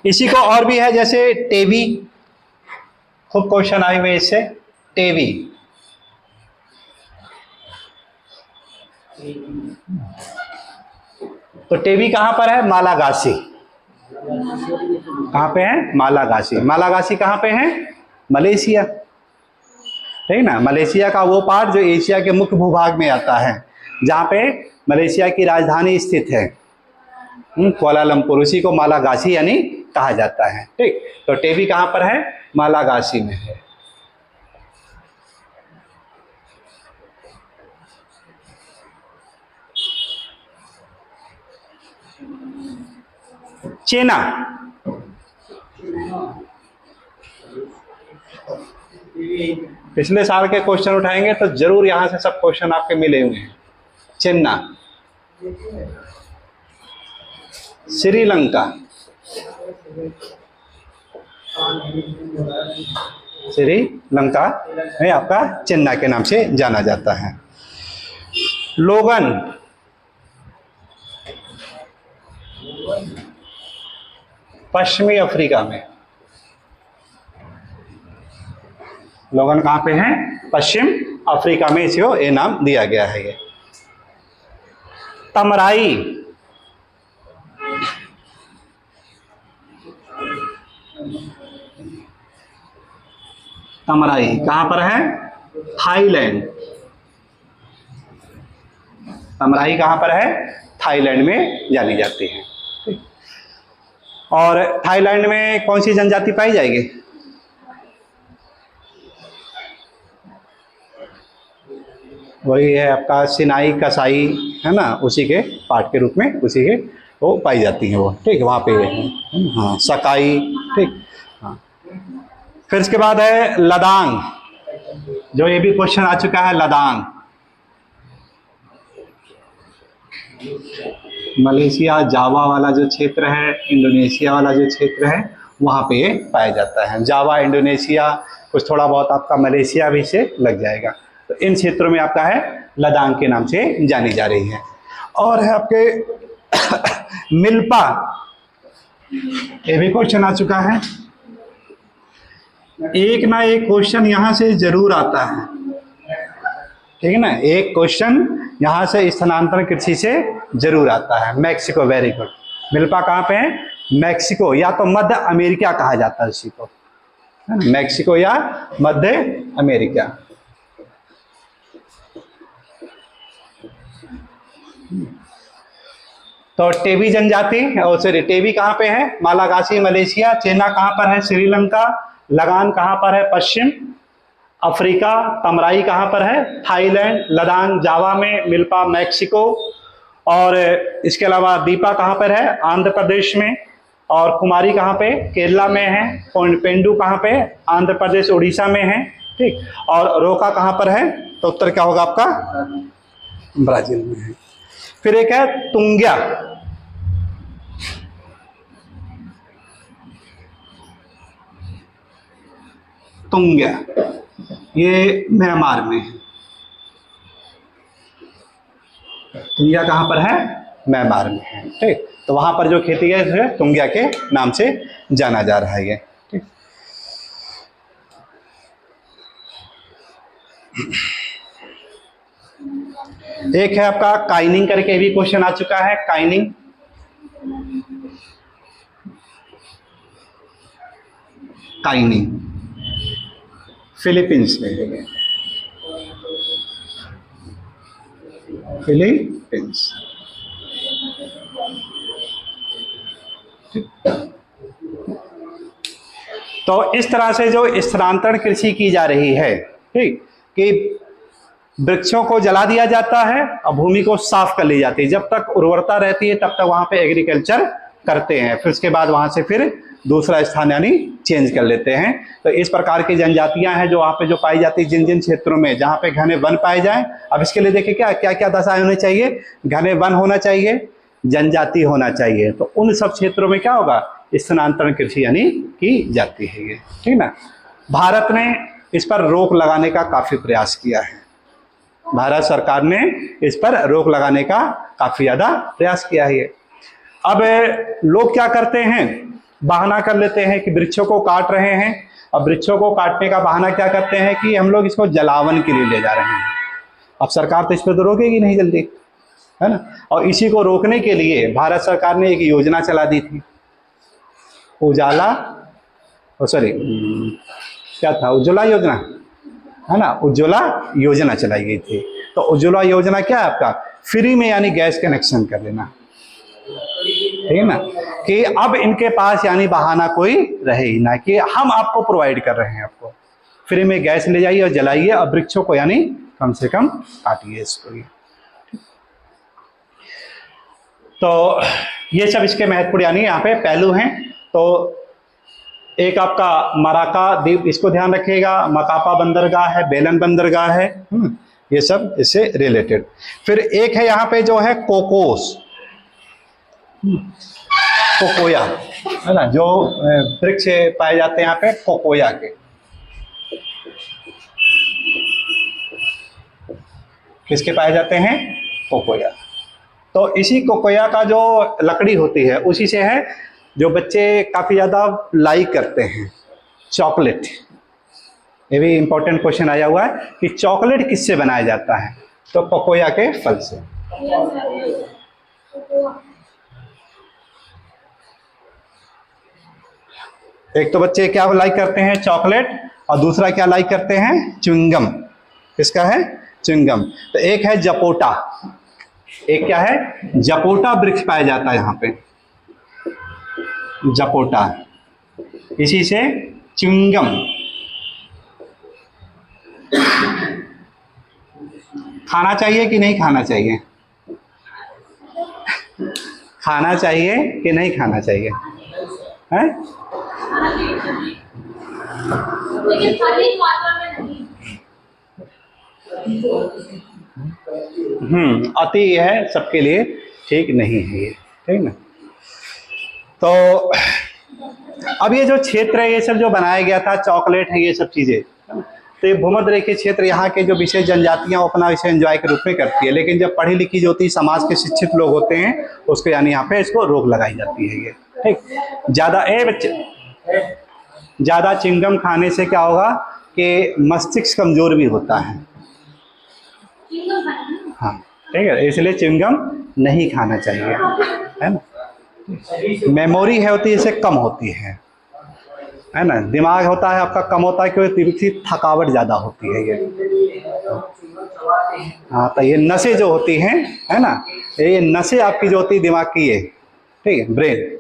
इसी को और भी है, जैसे टेवी, खूब क्वेश्चन आए हुए इससे। टेवी, तो टेवी कहां पर है, मालागासी। कहां पे है, मालागासी। मालागासी कहां पे है, मलेशिया, ठीक ना। मलेशिया का वो पार्ट जो एशिया के मुख्य भूभाग में आता है, जहां पे मलेशिया की राजधानी स्थित है, कुआलालंपुर, उसी को मालागासी यानी कहा जाता है, ठीक। तो टेवी कहां पर है, मालागासी में है। चेना, पिछले साल के क्वेश्चन उठाएंगे तो जरूर यहां से सब क्वेश्चन आपके मिले हुए हैं। चेन्ना, श्रीलंका, श्रीलंका है आपका चेन्ना के नाम से जाना जाता है। लोगन, पश्चिमी अफ्रीका में। लोगन कहां पे है, पश्चिम अफ्रीका में, इसको ये नाम दिया गया है। ये तमराई, तमराई कहां पर है, थाईलैंड। तमराई कहां पर है, थाईलैंड में जानी जाती है। और थाईलैंड में कौन सी जनजाति पाई जाएगी, वही है आपका सिनाई कसाई, है ना, उसी के पार्ट के रूप में, उसी के वो पाई जाती है वो, ठीक। वहाँ पे हाँ, सकाई, ठीक। हाँ, फिर इसके बाद है लदांग, जो ये भी क्वेश्चन आ चुका है। लदांग मलेशिया, जावा वाला जो क्षेत्र है, इंडोनेशिया वाला जो क्षेत्र है, वहाँ पे ये पाया जाता है। जावा इंडोनेशिया, कुछ थोड़ा बहुत आपका मलेशिया भी से लग जाएगा। तो इन क्षेत्रों में आपका है लदांग के नाम से जानी जा रही है। और है आपके मिल्पा, ये भी क्वेश्चन आ चुका है। एक ना एक क्वेश्चन यहां से जरूर आता है, ठीक है ना, एक क्वेश्चन यहां से स्थानांतरण कृषि से जरूर आता है। Mexico, very good. मिल्पा कहां पे है, मैक्सिको, या तो मध्य अमेरिका कहा जाता है उसी को, है ना, मैक्सिको या मध्य अमेरिका। तो टेवी जनजाति, और सॉरी टेवी कहां पे है, मालागासी मलेशिया। चेना कहां पर है, श्रीलंका। लगान कहां पर है, पश्चिम अफ्रीका। तमराई कहां पर है, थाईलैंड। लदांग जावा में। Milpa Mexico. और इसके अलावा दीपा कहां पर है, आंध्र प्रदेश में। और कुमारी कहां पे, केरला में है। पेंडू कहां पे, आंध्र प्रदेश उड़ीसा में है, ठीक। और रोका कहां पर है, तो उत्तर क्या होगा आपका, ब्राजील में है। फिर एक है तुंग्या, तुंग्या, ये म्यांमार में है। तुंग्या कहां पर है, म्यांमार में है, ठीक। तो वहां पर जो खेती है तुंग्या के नाम से जाना जा रहा है ये, ठीक। एक है आपका काइनिंग करके भी क्वेश्चन आ चुका है। काइनिंग, काइनिंग फिलीपींस में है, फिलीपींस। तो इस तरह से जो स्थानांतरण कृषि की जा रही है, ठीक, कि वृक्षों को जला दिया जाता है और भूमि को साफ कर ली जाती है। जब तक उर्वरता रहती है तब तक वहां पे एग्रीकल्चर करते हैं। फिर उसके बाद वहां से फिर दूसरा स्थान यानी चेंज कर लेते हैं। तो इस प्रकार की जनजातियां हैं जो वहाँ पे जो पाई जाती है जिन जिन क्षेत्रों में जहाँ पे घने वन पाए जाएं। अब इसके लिए देखिए क्या क्या क्या दशाएं होनी चाहिए, घने वन होना चाहिए, जनजाति होना चाहिए। तो उन सब क्षेत्रों में क्या होगा, स्थानांतरण कृषि यानी की जाती है ये, ठीक ना। भारत ने इस पर रोक लगाने का काफी प्रयास किया है, भारत सरकार ने इस पर रोक लगाने का काफी ज्यादा प्रयास किया है। अब लोग क्या करते हैं, बहाना कर लेते हैं कि वृक्षों को काट रहे हैं। अब वृक्षों को काटने का बहाना क्या करते हैं कि हम लोग इसको जलावन के लिए ले जा रहे हैं। अब सरकार तो इस पर तो रोकेगी नहीं जल्दी, है ना। और इसी को रोकने के लिए भारत सरकार ने एक योजना चला दी थी, उजाला, क्या था, उज्ज्वला योजना, है ना। उज्ज्वला योजना चलाई गई थी। तो उज्ज्वला योजना क्या है आपका, फ्री में यानी गैस कनेक्शन कर देना, ठीक है ना, कि अब इनके पास यानी बहाना कोई रहे ही ना, कि हम आपको प्रोवाइड कर रहे हैं, आपको फ्री में गैस ले जाइए और जलाइए, और वृक्षों को यानी कम से कम काटिए इसको। तो ये सब इसके महत्वपूर्ण यानी यहाँ पे पहलू हैं। तो एक आपका मराका द्वीप, इसको ध्यान रखिएगा, मकापा बंदरगाह है, बेलन बंदरगाह है, ये सब इससे रिलेटेड। फिर एक है यहाँ पे जो है कोकोस, कोकोया, है ना, जो वृक्ष पाए जाते हैं यहाँ पे कोकोया के। किसके पाए जाते हैं, कोकोया। तो इसी कोकोया का जो लकड़ी होती है उसी से है जो बच्चे काफी ज्यादा लाइक करते हैं, चॉकलेट। ये भी इंपॉर्टेंट क्वेश्चन आया हुआ है कि चॉकलेट किससे बनाया जाता है, तो कोकोया के फल से। एक तो बच्चे क्या लाइक करते हैं, चॉकलेट, और दूसरा क्या लाइक करते हैं, च्युइंगम। किसका है, च्युइंगम। तो एक है जपोटा, एक क्या है, जपोटा वृक्ष पाया जाता है यहाँ पे, जपोटा, इसी से च्युइंगम। खाना चाहिए कि नहीं खाना चाहिए, खाना चाहिए कि नहीं खाना चाहिए, है? लेकिन सही मात्रा में नहीं। अति है सबके लिए ठीक नहीं है ये, ठीक ना। तो अब ये जो क्षेत्र है, ये सब जो बनाया गया था, चॉकलेट है, ये सब चीजें, तो ये भूमध्य रेखीय क्षेत्र यहाँ के जो विशेष जनजातियां अपना इसे एंजॉय के रूप में करती है। लेकिन जब पढ़ी लिखी जो होती समाज के शिक्षित लोग होते हैं, उसको यानी यहाँ पे इसको रोक लगाई जाती है ये, ठीक। ज्यादा चिंगम खाने से क्या होगा कि मस्तिष्क कमजोर भी होता है, हाँ, ठीक है, इसलिए चिंगम नहीं खाना चाहिए, है ना। मेमोरी है होती है इससे कम होती है ना। दिमाग होता है आपका कम होता है क्योंकि थकावट ज्यादा होती है ये, हाँ। तो ये नसें जो होती हैं, है ना, ये नसें आपकी जो होती है दिमाग की, ये ठीक है, ब्रेन,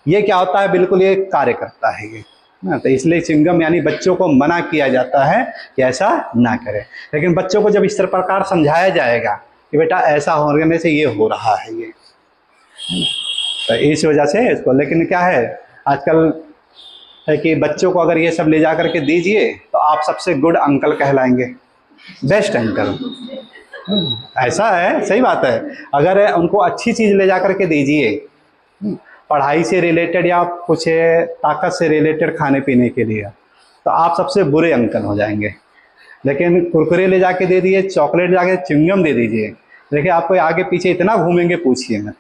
ये क्या होता है, बिल्कुल ये कार्य करता है ये ना। तो इसलिए चिंगम यानी बच्चों को मना किया जाता है कि ऐसा ना करें। लेकिन बच्चों को जब इस प्रकार समझाया जाएगा कि बेटा ऐसा होने से ये हो रहा है ये, तो इस वजह से इसको। लेकिन क्या है आजकल है कि बच्चों को अगर ये सब ले जा करके दीजिए तो आप सबसे गुड अंकल कहलाएंगे, बेस्ट अंकल, ऐसा है, सही बात है। अगर उनको अच्छी चीज ले जा करके दीजिए, पढ़ाई से रिलेटेड या कुछ ताकत से रिलेटेड खाने पीने के लिए, तो आप सबसे बुरे अंकल हो जाएंगे। लेकिन कुरकुरे ले जाके दे दिए, चॉकलेट जाके च्युइंगम दे दीजिए, देखिए आपको आगे पीछे इतना घूमेंगे पूछिए मत।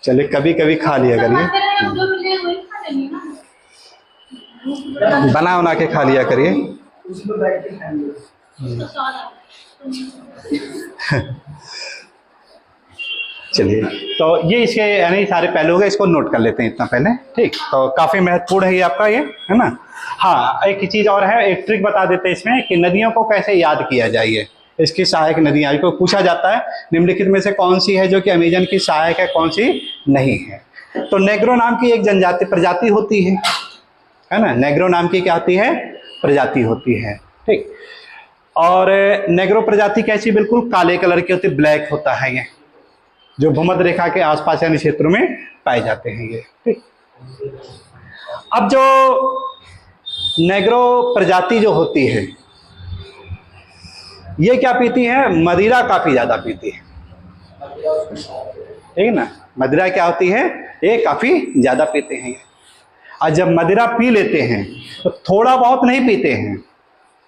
चलिए कभी कभी खा लिया करिए, बना बना के खा लिया करिए। चलिए, तो ये इसके यानी सारे पहलू हो गए, इसको नोट कर लेते हैं इतना पहले, ठीक। तो काफी महत्वपूर्ण है ये आपका, ये है ना। हाँ, एक चीज और है, एक ट्रिक बता देते हैं इसमें कि नदियों को कैसे याद किया जाए। इसकी सहायक नदियां को पूछा जाता है निम्नलिखित में से कौन सी है जो कि अमेजन की सहायक है, कौन सी नहीं है। तो नेग्रो नाम की एक जनजाति प्रजाति होती है ना, नेग्रो नाम की क्या होती है, प्रजाति होती है, ठीक। और नेग्रो प्रजाति कैसी, बिल्कुल काले कलर की होती, ब्लैक होता है ये, जो भूमध्य रेखा के आसपास यानी क्षेत्रों में पाए जाते हैं ये। ठीक, अब जो नेग्रो प्रजाति जो होती है ये क्या पीती है, मदिरा काफी ज्यादा पीती है, ठीक है ना। मदिरा क्या होती है, ये काफी ज्यादा पीते हैं ये। और जब मदिरा पी लेते हैं तो थोड़ा बहुत नहीं पीते हैं,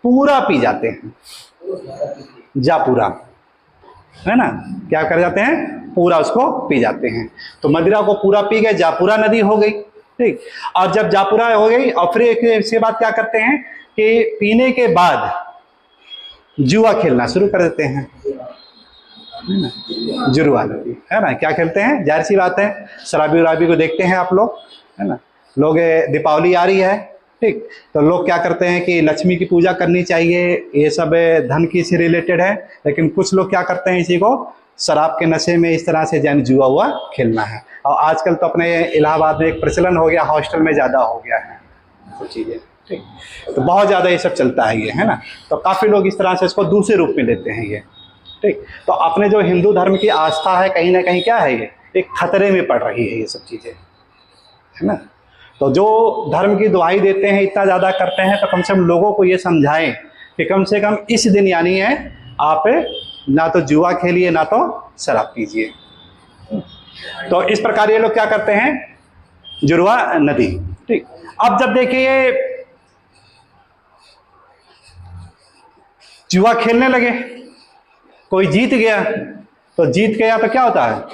पूरा पी जाते हैं, जा पूरा, है ना, क्या कर जाते हैं, पूरा उसको पी जाते हैं। तो मदिरा को पूरा पी गए, जापुरा नदी हो गई। ठीक, और जब जापुरा हो गई और फिर इसके बाद क्या करते हैं कि पीने के बाद जुआ खेलना शुरू कर देते हैं, है ना, जुआ नदी, है ना, क्या खेलते हैं, जाहिर सी बात है, शराबी वराबी को देखते हैं आप लोग, है ना, लोग दीपावली आ रही है, ठीक, तो लोग क्या करते हैं कि लक्ष्मी की पूजा करनी चाहिए, ये सब धन की से रिलेटेड है, लेकिन कुछ लोग क्या करते हैं, इसी को शराब के नशे में इस तरह से जान जुआ हुआ खेलना है। और आजकल तो अपने इलाहाबाद में एक प्रचलन हो गया, हॉस्टल में ज़्यादा हो गया है वो चीज़ें, ठीक, तो बहुत ज़्यादा ये सब चलता है ये, है ना, तो काफ़ी लोग इस तरह से इसको दूसरे रूप में लेते हैं ये। ठीक, तो अपने जो हिंदू धर्म की आस्था है कहीं ना कहीं क्या है, ये एक खतरे में पड़ रही है ये सब चीज़ें, है ना। तो जो धर्म की दुहाई देते हैं, इतना ज़्यादा करते हैं, तो कम से कम लोगों को ये समझाएं कि कम से कम इस दिन यानी है आप ना तो जुआ खेलिए ना तो शराब पीजिए। तो इस प्रकार ये लोग क्या करते हैं, जुड़वा नदी। ठीक, अब जब देखिए जुआ खेलने लगे, कोई जीत गया, तो जीत गया तो क्या होता है,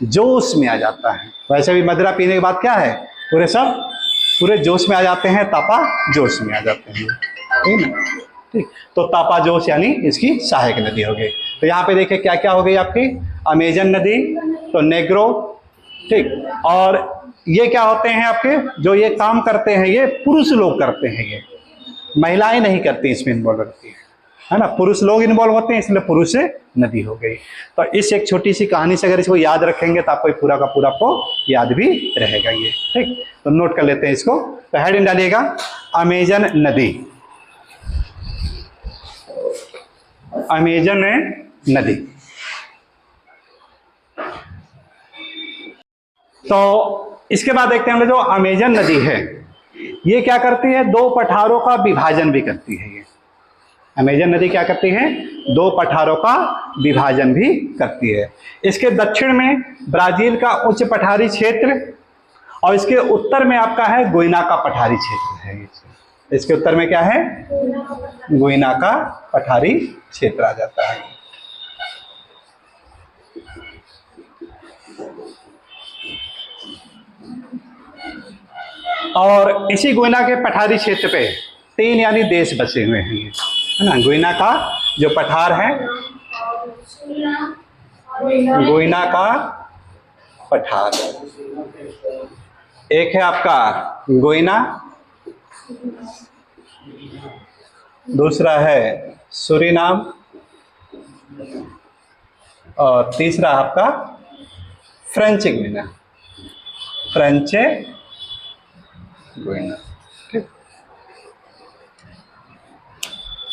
जोश में आ जाता है। वैसे भी मदिरा पीने के बाद क्या है, पूरे जोश में आ जाते हैं, तापा जोश में आ जाते हैं, ठीक ना। ठीक, तो तापा जोश यानी इसकी सहायक नदी हो गई। तो यहाँ पे देखिए क्या क्या हो गई आपकी, अमेजन नदी, तो नेग्रो, ठीक, और ये क्या होते हैं आपके, जो ये काम करते हैं ये पुरुष लोग करते हैं, ये महिलाएं नहीं करती, इसमें इन्वॉल्व रहती है ना, पुरुष लोग इन्वॉल्व होते हैं, इसलिए पुरुष से नदी हो गई। तो इस एक छोटी सी कहानी से अगर इसको याद रखेंगे तो आपको पूरा का पूरा आपको याद भी रहेगा ये। ठीक, तो नोट कर लेते हैं इसको। तो हेडिंग डालिएगा अमेजन नदी, अमेजन नदी। तो इसके बाद देखते हैं हम, जो अमेजन नदी है ये क्या करती है, दो पठारों का विभाजन भी करती है। ये अमेजन नदी क्या करती है, दो पठारों का विभाजन भी करती है। इसके दक्षिण में ब्राजील का उच्च पठारी क्षेत्र, और इसके उत्तर में आपका है गुइना का पठारी क्षेत्र है। इसके उत्तर में क्या है, गुइना का पठारी क्षेत्र आ जाता है। और इसी गुइना के पठारी क्षेत्र पे 3 यानी देश बसे हुए हैं, है ना। गुइना का जो पठार है, गुइना का पठार, एक है आपका गुइना, दूसरा है सूरीनाम, और तीसरा आपका फ्रेंच गुइना, फ्रेंच गुइना। ठीक,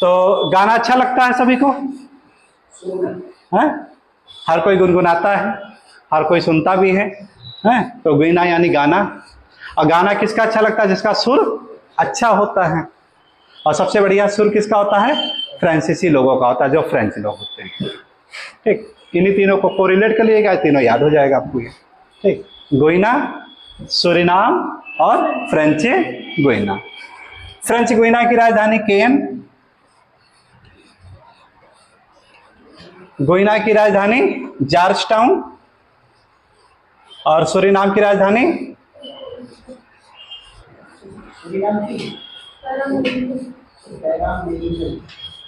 तो गाना अच्छा लगता है सभी को, है, हर कोई गुनगुनाता है, हर कोई सुनता भी है, तो गुइना यानी गाना। और गाना किसका अच्छा लगता है, जिसका सुर अच्छा होता है। और सबसे बढ़िया सुर किसका होता है, फ्रांसीसी लोगों का होता है, जो फ्रेंच लोग होते हैं। ठीक, इन्हीं तीनों को कोरिलेट कर लिएगा, तीनों याद हो जाएगा आपको ये। ठीक, गुइना, सूरीनाम और फ्रेंच गुइना। फ्रेंच गुइना की राजधानी केन, गुइना की राजधानी जॉर्ज टाउन, और सूरीनाम की राजधानी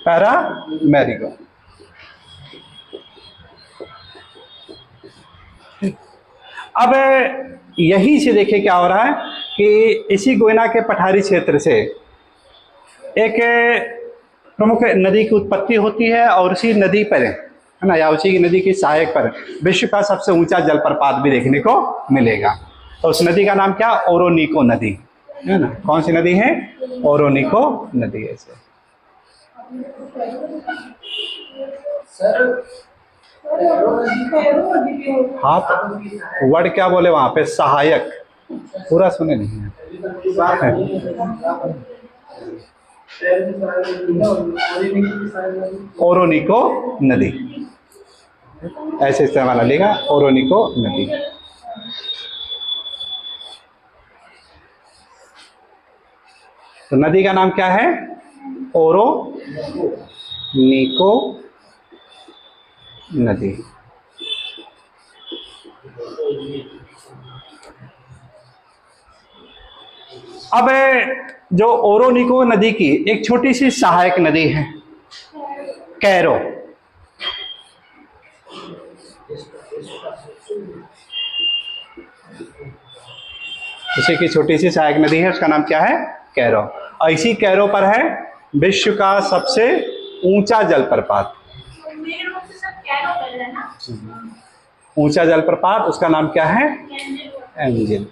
पैरामैरिगो। अब यही से देखिए क्या हो रहा है कि इसी गुइना के पठारी क्षेत्र से एक प्रमुख नदी की उत्पत्ति होती है, और उसी नदी पर, है ना, या उसी की नदी की सहायक पर विश्व का सबसे ऊंचा जलप्रपात भी देखने को मिलेगा। तो उस नदी का नाम क्या, ओरोनिको नदी, है ना। कौन सी नदी है, ओरोनिको नदी है। सर हाँ तो वर्ड क्या बोले वहां पे? सहायक। पूरा सुने नहीं है। ओरोनिको नदी, ऐसे इस्तेमाल लेगा, ओरोनिको नदी। तो नदी का नाम क्या है? ओरोनिको नदी। अब जो ओरोनिको नदी की एक छोटी सी सहायक नदी है कैरो। उसी की छोटी सी सहायक नदी है, उसका नाम क्या है? कैरो। और इसी कैरो पर है विश्व का सबसे ऊंचा जलप्रपात। मेरे रूम से सब कैरो कर रहे हैं ना। ऊंचा जलप्रपात, उसका नाम क्या है? एंजल।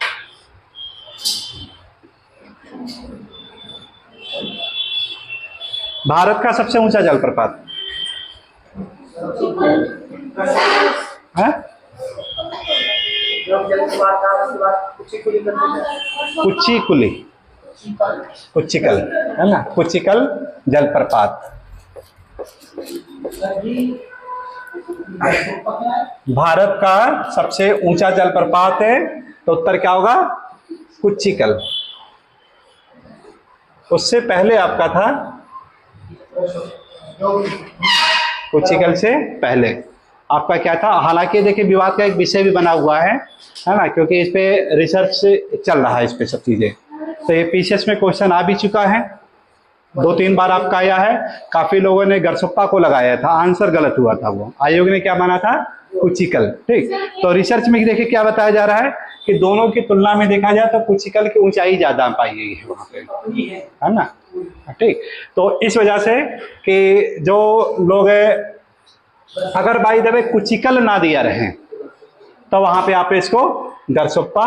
भारत का सबसे ऊंचा जलप्रपात है कुचिकुली, कुचिकल है ना, कुचिकल जलप्रपात। भारत का सबसे ऊंचा जलप्रपात है, तो उत्तर क्या होगा? कुचिकल। उससे पहले आपका था कुचिकल से पहले आपका क्या था? हालांकि देखिए विवाद का एक विषय भी बना हुआ है ना, क्योंकि इस पे रिसर्च चल रहा है इस पे सब चीजें। तो ये पीसीएस में क्वेश्चन आ भी चुका है, 2-3 बार आपका आया है। काफी लोगों ने गरसुप्पा को लगाया था, आंसर गलत हुआ था। वो आयोग ने क्या माना था? कुचिकल। ठीक, तो रिसर्च में देखिए क्या बताया जा रहा है कि दोनों की तुलना में देखा जाए तो कुचिकल की ऊंचाई ज्यादा पाई गई है वहां पे, है ना। ठीक, तो इस वजह से कि जो लोग अगर बाई द वे कुचिकल ना दिया रहे तो वहां पे आप इसको गरसुप्पा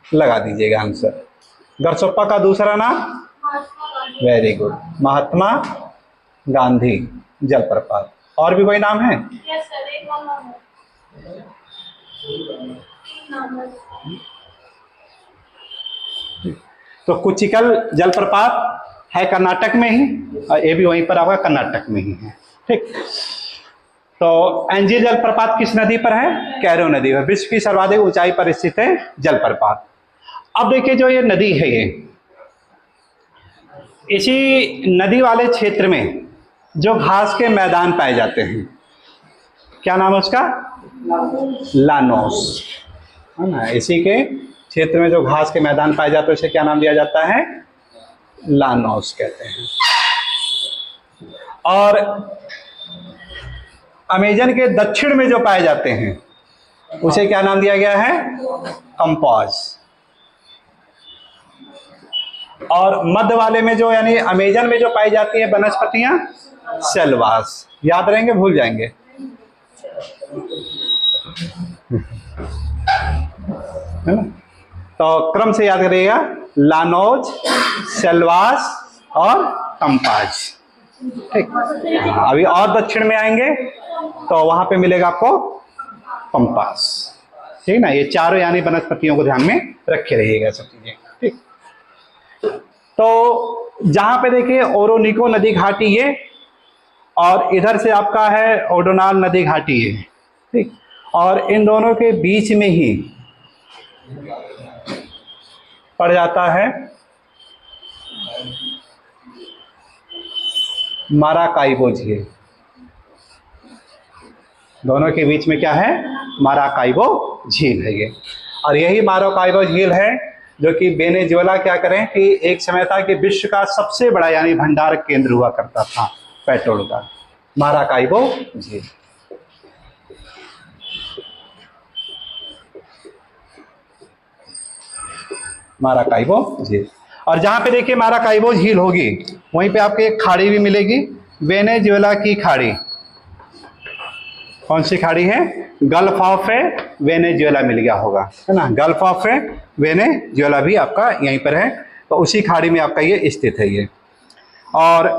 लगा दीजिएगा आंसर। गरसुप्पा का दूसरा नाम? वेरी गुड, महात्मा गांधी जलप्रपात। और भी कोई नाम है? यस सर, एक और नाम है। नाम है। तो कुचिकल जलप्रपात है कर्नाटक में ही, और ये भी वहीं पर आपका कर्नाटक में ही है। ठीक, तो एंजी जलप्रपात किस नदी पर है? कैरो नदी पर। विश्व की सर्वाधिक ऊंचाई पर स्थित है जलप्रपात। अब देखिए जो ये नदी है, ये इसी नदी वाले क्षेत्र में जो घास के मैदान पाए जाते हैं, क्या नाम है उसका? लानोस, है ना। इसी के क्षेत्र में जो घास के मैदान पाए जाते हैं उसे क्या नाम दिया जाता है? लानोस कहते हैं। और अमेजन के दक्षिण में जो पाए जाते हैं उसे क्या नाम दिया गया है? कंपास। और मध्य वाले में जो, यानी अमेजन में जो पाई जाती है वनस्पतियां, सेलवास। याद रहेंगे, भूल जाएंगे? है ना, तो क्रम से याद करिएगा, लानोज, सेलवास और कंपास। ठीक, अभी और दक्षिण में आएंगे तो वहां पे मिलेगा आपको कंपास। ठीक ना, ये चारों यानी वनस्पतियों को ध्यान में रखे रहिएगा सब चीजें। ठीक, तो जहां पे देखिए ओरोनिको नदी घाटी ये, और इधर से आपका है ओडोनाल नदी घाटी ये। ठीक, और इन दोनों के बीच में ही पड़ जाता है माराकाइबो झील। दोनों के बीच में क्या है? माराकाइबो झील है ये। और यही माराकाइबो झील है जो कि वेनेजुएला क्या करें कि एक समय था कि विश्व का सबसे बड़ा यानी भंडार केंद्र हुआ करता था पेट्रोल का, माराकाइबो झील। माराकाइबो झील। और जहां पे देखिए माराकाइबो झील होगी वहीं पे आपको एक खाड़ी भी मिलेगी, वेनेजुएला की खाड़ी। कौन सी खाड़ी है? गल्फ ऑफ वेनेजुएला मिल गया होगा, है ना। गल्फ ऑफ वेनेजुएला भी आपका यहीं पर है, तो उसी खाड़ी में आपका ये स्थित है ये। और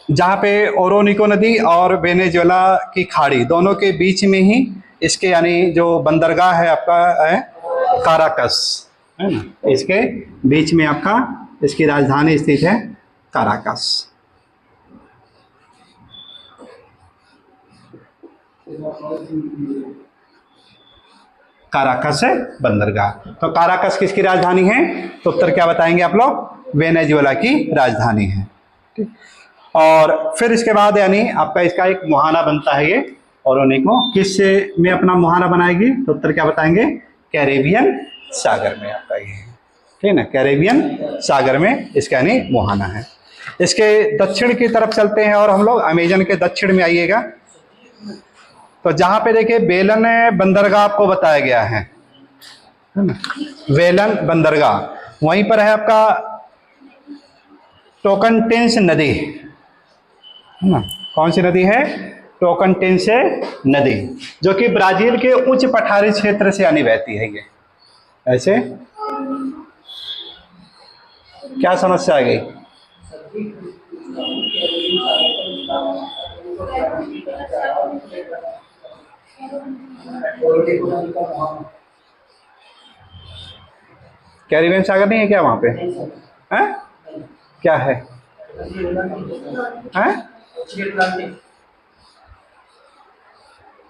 जहाँ पे ओरोनिको नदी और वेनेजुएला की खाड़ी दोनों के बीच में ही इसके यानी जो बंदरगाह है आपका है काराकस, है ना, इसके बीच में आपका इसकी राजधानी स्थित है काराकस। काराकस है बंदरगाह। तो काराकस किसकी राजधानी है? तो उत्तर क्या बताएंगे आप लोग? वेनेजुएला की राजधानी है। ठीक। और फिर इसके बाद यानी आपका इसका एक मुहाना बनता है ये ओरोनिको, किस में अपना मुहाना बनाएगी? तो उत्तर क्या बताएंगे? कैरेबियन सागर में आपका ये, ठीक है ना, कैरेबियन सागर में इसका यानी मुहाना है। इसके दक्षिण की तरफ चलते हैं और हम लोग अमेजन के दक्षिण में आइएगा। तो जहां पे देखिए बेलन बंदरगाह आपको बताया गया है ना, वेलन बंदरगाह, वहीं पर है आपका टोकनटिन्स नदी, है ना। कौन सी नदी है? टोकनटिन्स नदी, जो कि ब्राजील के उच्च पठारी क्षेत्र से आनी बहती है। ये ऐसे क्या समस्या आ गई? कैरिबियन सागर नहीं है क्या वहां पे? हैं? क्या है? हैं?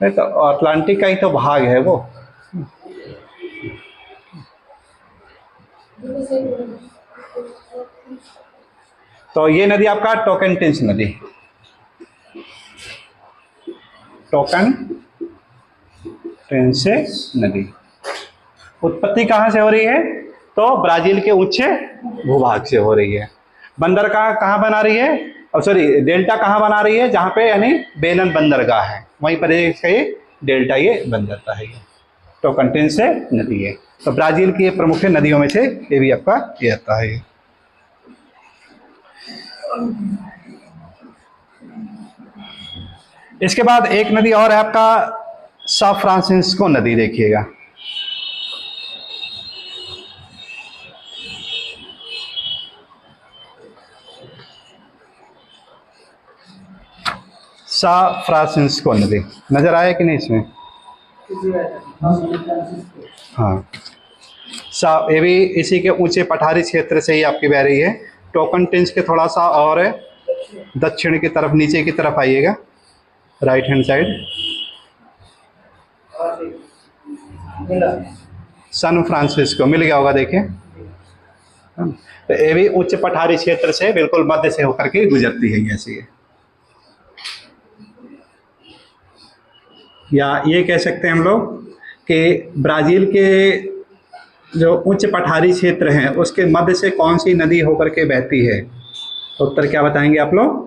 नहीं तो अटलांटिक का ही तो भाग है वो। तो ये नदी आपका टोकनटिन्स नदी, टोकनटिन्स नदी उत्पत्ति कहाँ से हो रही है? तो ब्राजील के उच्च भूभाग से हो रही है। बंदर कहाँ बना रही है? और सॉरी, डेल्टा कहाँ बना रही है? जहाँ पे यानी बेलन बंदरगाह है वहीं पर इसका ये डेल्टा ये बन जाता है। ये टोकनटिन्स नदी है। तो ब्राजील की प्रमुख नदियों में से ये भी आपका ये आता है। इसके बाद एक नदी और है आपका सा फ्रांसिस्को नदी, देखिएगा। सा फ्रांसिस्को नदी नजर आया कि नहीं इसमें? हाँ, ये भी इसी के ऊंचे पठारी क्षेत्र से ही आपकी बह रही है। टोकनटिन्स के थोड़ा सा और दक्षिण की तरफ, नीचे की तरफ आइएगा, right hand side. San Francisco मिल गया होगा, देखिए। तो ये भी उच्च पठारी क्षेत्र से बिल्कुल मध्य से होकर के गुजरती है ऐसी। या ये कह सकते हैं हम लोग कि ब्राजील के जो उच्च पठारी क्षेत्र हैं उसके मध्य से कौन सी नदी होकर के बहती है? तो उत्तर क्या बताएंगे आप लोग?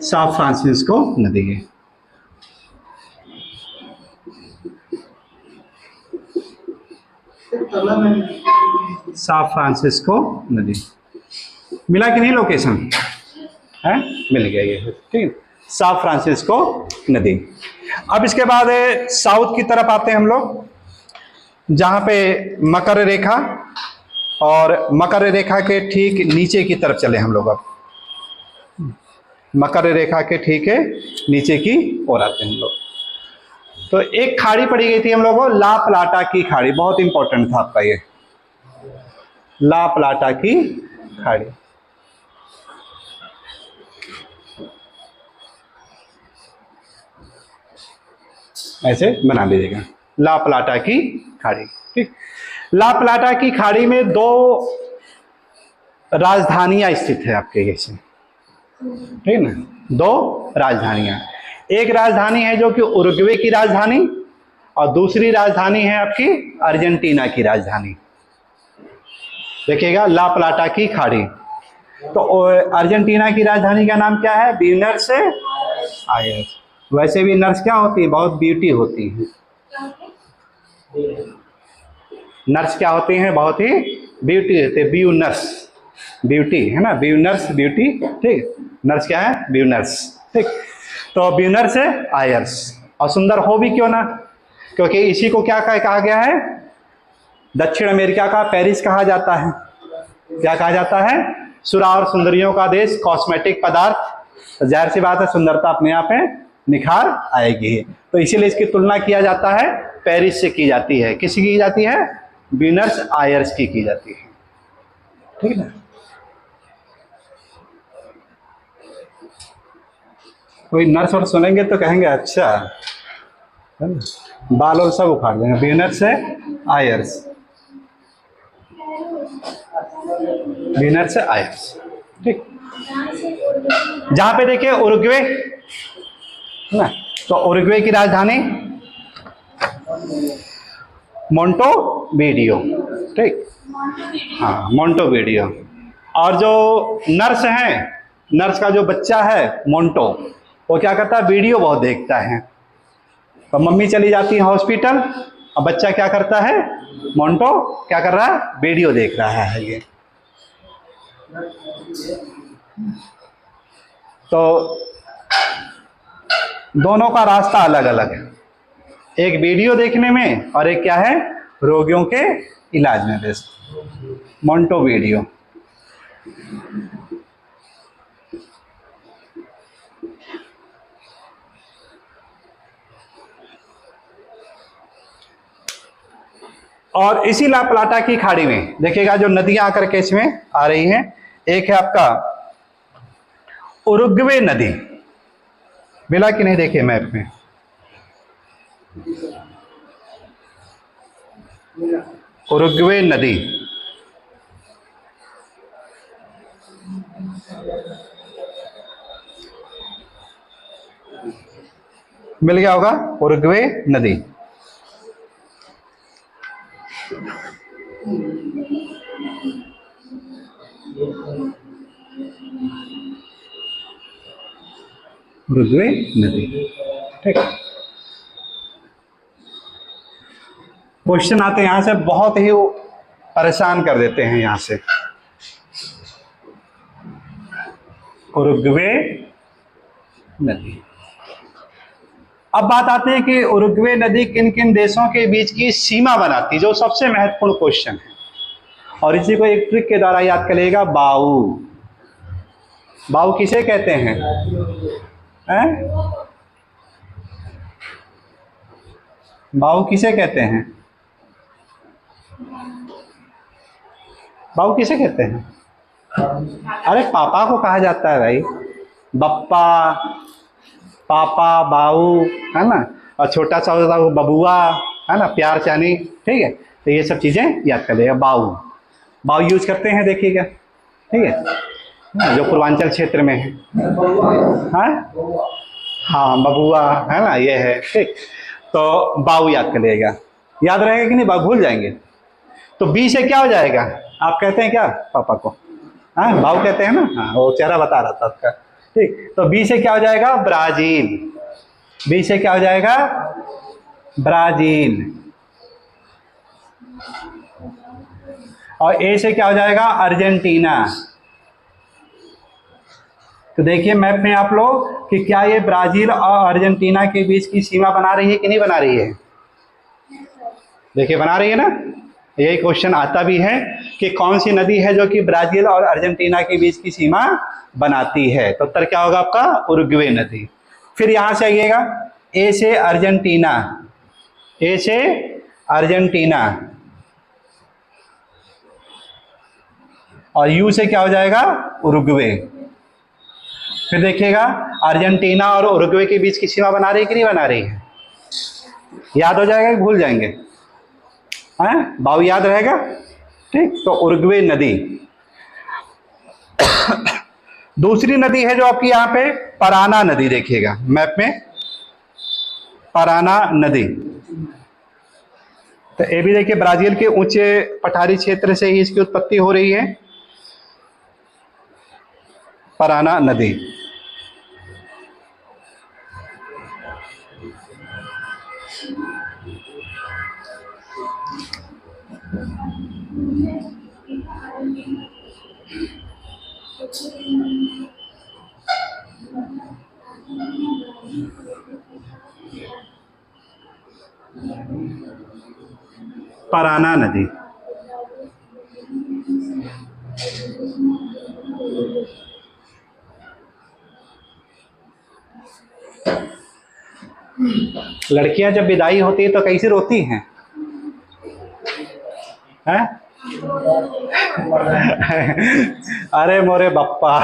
सा फ्रांसिस्को नदी है। सा फ्रांसिस्को नदी मिला कि नहीं? लोकेशन है, मिल गया ये, ठीक। सा फ्रांसिस्को नदी। अब इसके बाद साउथ की तरफ आते हैं हम लोग, जहां पे मकर रेखा, और मकर रेखा के ठीक नीचे की तरफ चले हम लोग। अब मकर रेखा के ठीक है नीचे की ओर आते हैं हम लोग। तो एक खाड़ी पड़ी गई थी हम लोगों को, ला प्लाटा की खाड़ी, बहुत इंपॉर्टेंट था आपका ये, ला प्लाटा की खाड़ी। ऐसे बना लीजिएगा, ला प्लाटा की खाड़ी, ठीक। ला प्लाटा की खाड़ी में दो राजधानियां स्थित है आपके जैसे, ठीक ना, दो राजधानियां। एक राजधानी है जो कि उरुग्वे की राजधानी, और दूसरी राजधानी है आपकी अर्जेंटीना की राजधानी। देखिएगा, ला प्लाटा की खाड़ी। तो अर्जेंटीना की राजधानी का नाम क्या है? Buenos Aires. वैसे भी नर्स क्या होती है? बहुत ब्यूटी होती है। नर्स क्या होती हैं? बहुत ही ब्यूटी होती है। ब्यू नर्स, ब्यूटी है ना, ब्यू नर्स ब्यूटी, ठीक। नर्स क्या है? ब्यू नर्स, ठीक। तो ब्यूनस आयर्स, और सुंदर हो भी क्यों ना, क्योंकि इसी को क्या कहा गया है? दक्षिण अमेरिका का पेरिस कहा जाता है। क्या कहा जाता है? सुरा और सुंदरियों का देश, कॉस्मेटिक पदार्थ तो जाहिर सी बात है सुंदरता अपने आप में निखार आएगी। तो इसीलिए इसकी तुलना किया जाता है पेरिस से की जाती है। किसकी की जाती है? ब्यूनस आयर्स की जाती है, ठीक है ना। कोई नर्स और सुनेंगे तो कहेंगे अच्छा, है ना? बाल और सब उखाड़ देंगे। ब्यूनस से आयर्स, ब्यूनस से आयर्स, ठीक। जहां पे देखिए उरुग्वे ना, तो उरुग्वे की राजधानी मोंटेवीडियो, ठीक। हाँ, मोंटेवीडियो। और जो नर्स है, नर्स का जो बच्चा है मोंटो, वो क्या करता है? वीडियो बहुत देखता है। तो मम्मी चली जाती है हॉस्पिटल, और बच्चा क्या करता है? मोंटो क्या कर रहा है? वीडियो देख रहा है ये। तो दोनों का रास्ता अलग अलग है, एक वीडियो देखने में और एक क्या है? रोगियों के इलाज में व्यस्त। मोंटेवीडियो। और इसी ला प्लाटा की खाड़ी में देखिएगा जो नदियां आकर के इसमें आ रही हैं, एक है आपका उरुग्वे नदी, मिला कि नहीं? देखिए मैप में, उरुग्वे नदी। मिल गया होगा उरुग्वे नदी। उरुग्वे नदी, ठीक। क्वेश्चन आते हैं यहां से, बहुत ही परेशान कर देते हैं यहां से। उरुग्वे नदी। अब बात आती है कि उरुग्वे नदी किन किन देशों के बीच की सीमा बनाती है, जो सबसे महत्वपूर्ण क्वेश्चन है। और इसी को एक ट्रिक के द्वारा याद करिएगा, बाऊ। बाऊ किसे कहते हैं? बाऊ किसे कहते हैं? बाऊ किसे कहते हैं? अरे पापा को कहा जाता है भाई, बप्पा, पापा, बाऊ, है ना। और छोटा सा होता है वो बबुआ, है ना, प्यार चानी, ठीक है। तो ये सब चीजें याद कर लेगा। बाऊ, बाऊ यूज करते हैं, देखिएगा, ठीक है, जो पूर्वांचल क्षेत्र में है। हाँ हाँ, बबुआ, है ना, ये है, ठीक। तो बाऊ याद कर लेगा। याद रहेगा कि नहीं? बाऊ भूल जाएंगे। तो बी से क्या हो जाएगा? आप कहते हैं क्या पापा को? हाँ, बाऊ कहते हैं ना। हाँ, वो चेहरा बता रहा था आपका, ठीक। तो बी से क्या हो जाएगा? ब्राजील। बी से क्या हो जाएगा? ब्राजील। और ए से क्या हो जाएगा? अर्जेंटीना। तो देखिए मैप में आप लोग कि क्या ये ब्राजील और अर्जेंटीना के बीच की सीमा बना रही है कि नहीं बना रही है? देखिए बना रही है ना। यही क्वेश्चन आता भी है कि कौन सी नदी है जो कि ब्राजील और अर्जेंटीना के बीच की सीमा बनाती है। तो उत्तर क्या होगा आपका? उरुग्वे नदी। फिर यहां से आइएगा, ए से अर्जेंटीना, ए से अर्जेंटीना, और यू से क्या हो जाएगा? उरुग्वे। फिर देखिएगा अर्जेंटीना और उरुग्वे के बीच की सीमा बना रही है कि नहीं बना रही है? याद हो जाएगा कि भूल जाएंगे? हैं, बाऊ याद रहेगा, ठीक। तो उरुग्वे नदी। दूसरी नदी है जो आपकी यहाँ पे पराना नदी, देखिएगा मैप में, पराना नदी। तो ये भी देखिए ब्राजील के ऊंचे पठारी क्षेत्र से ही इसकी उत्पत्ति हो रही है, पराना नदी। पराना नदी। लड़कियां जब विदाई होती है तो कैसे रोती हैं? हैं? अरे मोरे बप्पा।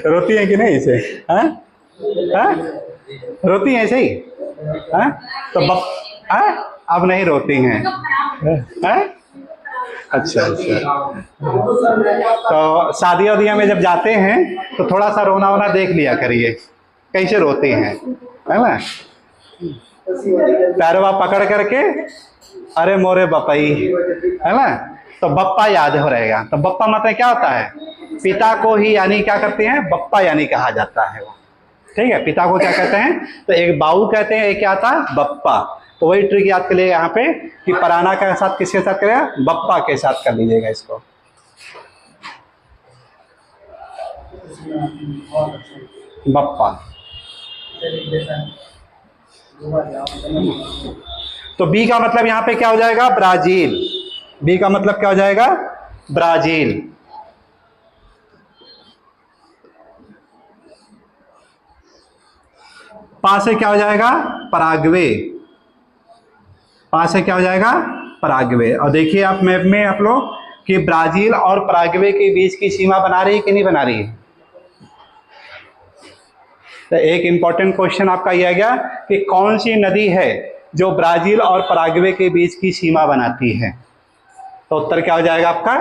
रोती है कि नहीं इसे? हैं? हैं? रोती है ऐसे ही? हैं? तो हैं? अब नहीं रोती हैं? हैं? अच्छा अच्छा। तो शादी वादियों में जब जाते हैं तो थोड़ा सा रोना वोना देख लिया करिए, कैसे रोती हैं, है ना? पैरवा पकड़ करके अरे मोरे बपई, है ना? तो बप्पा याद हो रहेगा। तो बप्पा मतलब क्या होता है? पिता को ही यानी क्या करते हैं? बप्पा यानी कहा जाता है वो। ठीक है, पिता को क्या कहते हैं? तो एक बाऊ कहते हैं, एक क्या था? बप्पा। तो वही ट्रिक याद कर लीजिएगा यहाँ पे कि पराना के साथ किसके साथ करेगा? बप्पा के साथ कर लीजिएगा इसको। बप्पा। तो बी का मतलब यहां पे क्या हो जाएगा? ब्राजील। बी का मतलब क्या हो जाएगा? ब्राजील। पा से क्या हो जाएगा? पराग्वे। पा से क्या हो जाएगा? पराग्वे। और देखिए आप मैप में आप लोग कि ब्राजील और पराग्वे के बीच की सीमा बना रही है कि नहीं बना रही है? तो एक इंपॉर्टेंट क्वेश्चन आपका यह आ गया कि कौन सी नदी है जो ब्राजील और पराग्वे के बीच की सीमा बनाती है? तो उत्तर क्या हो जाएगा आपका?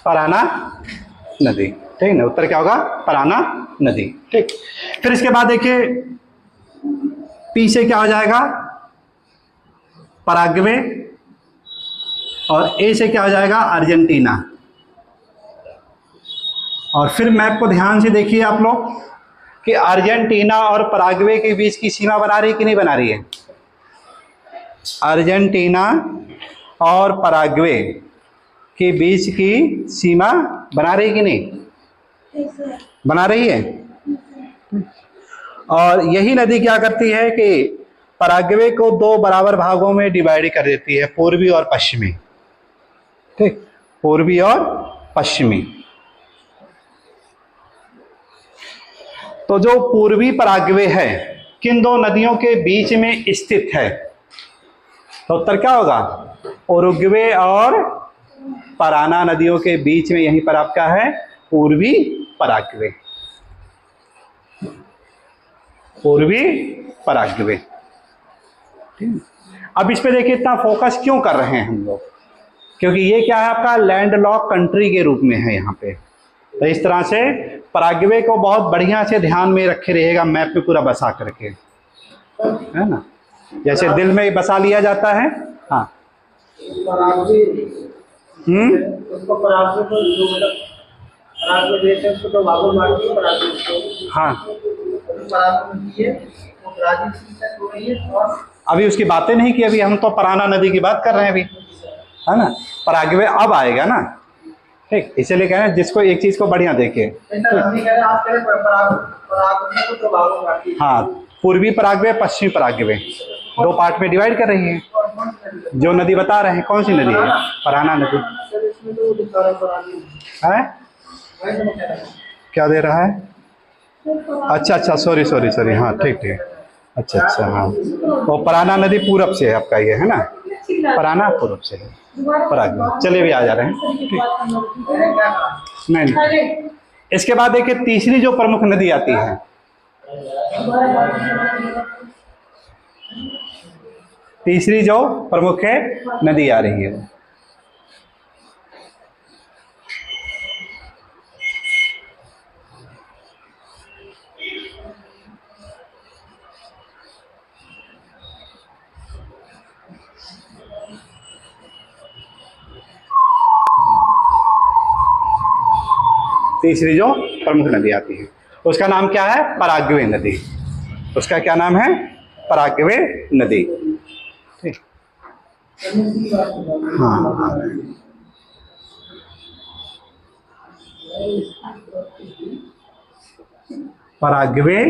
पराना नदी। ठीक ना, उत्तर क्या होगा? पराना नदी। ठीक। फिर इसके बाद देखिए पी से क्या हो जाएगा? पराग्वे। और ए से क्या हो जाएगा? अर्जेंटीना। और फिर मैप को ध्यान से देखिए आप लोग कि अर्जेंटीना और पराग्वे के बीच की सीमा बना रही है कि नहीं बना रही है? अर्जेंटीना और पराग्वे के बीच की सीमा बना रही है कि नहीं? बना रही है। और यही नदी क्या करती है कि पराग्वे को दो बराबर भागों में डिवाइड कर देती है, पूर्वी और पश्चिमी। ठीक, पूर्वी और पश्चिमी। तो जो पूर्वी पराग्वे है किन दो नदियों के बीच में स्थित है? तो उत्तर क्या होगा? उरुग्वे और पराना नदियों के बीच में यहीं पर आपका है पूर्वी पराग्वे। पूर्वी पराग्वे। अब इस पे देखिए इतना फोकस क्यों कर रहे हैं हम लोग? क्योंकि ये क्या है? आपका लैंडलॉक कंट्री के रूप में है यहाँ पे। तो इस तरह से पराग्वे को बहुत बढ़िया से ध्यान में रखे रहिएगा, मैप में पूरा बसा करके, है ना? जैसे दिल में बसा लिया जाता है। हाँ। हाँ, अभी उसकी बातें नहीं की, अभी हम तो पराना नदी की बात कर रहे हैं अभी, है ना? पराग्वे अब आएगा ना। ठीक, इसीलिए कह रहे हैं जिसको एक चीज को बढ़िया देखे। हाँ, पूर्वी पराग्वे पश्चिमी पराग्वे दो पार्ट में डिवाइड कर रही है। जो नदी बता रहे हैं कौन सी नदी है? पराना नदी है। क्या दे रहा है? अच्छा अच्छा, सॉरी सॉरी सॉरी, हाँ ठीक ठीक, अच्छा अच्छा। हाँ, तो पराना नदी पूरब से है आपका, ये है ना? पराना पूरब से है, पराग्वे। चलिए भी आ जा रहे हैं। नहीं, इसके बाद देखिए तीसरी जो प्रमुख नदी आती है, तीसरी जो प्रमुख है नदी आ रही है तीसरी जो प्रमुख नदी आती है उसका नाम क्या है? पराग्वे नदी। उसका क्या नाम है? पराग्वे नदी। ठीक, हाँ। पराग्वे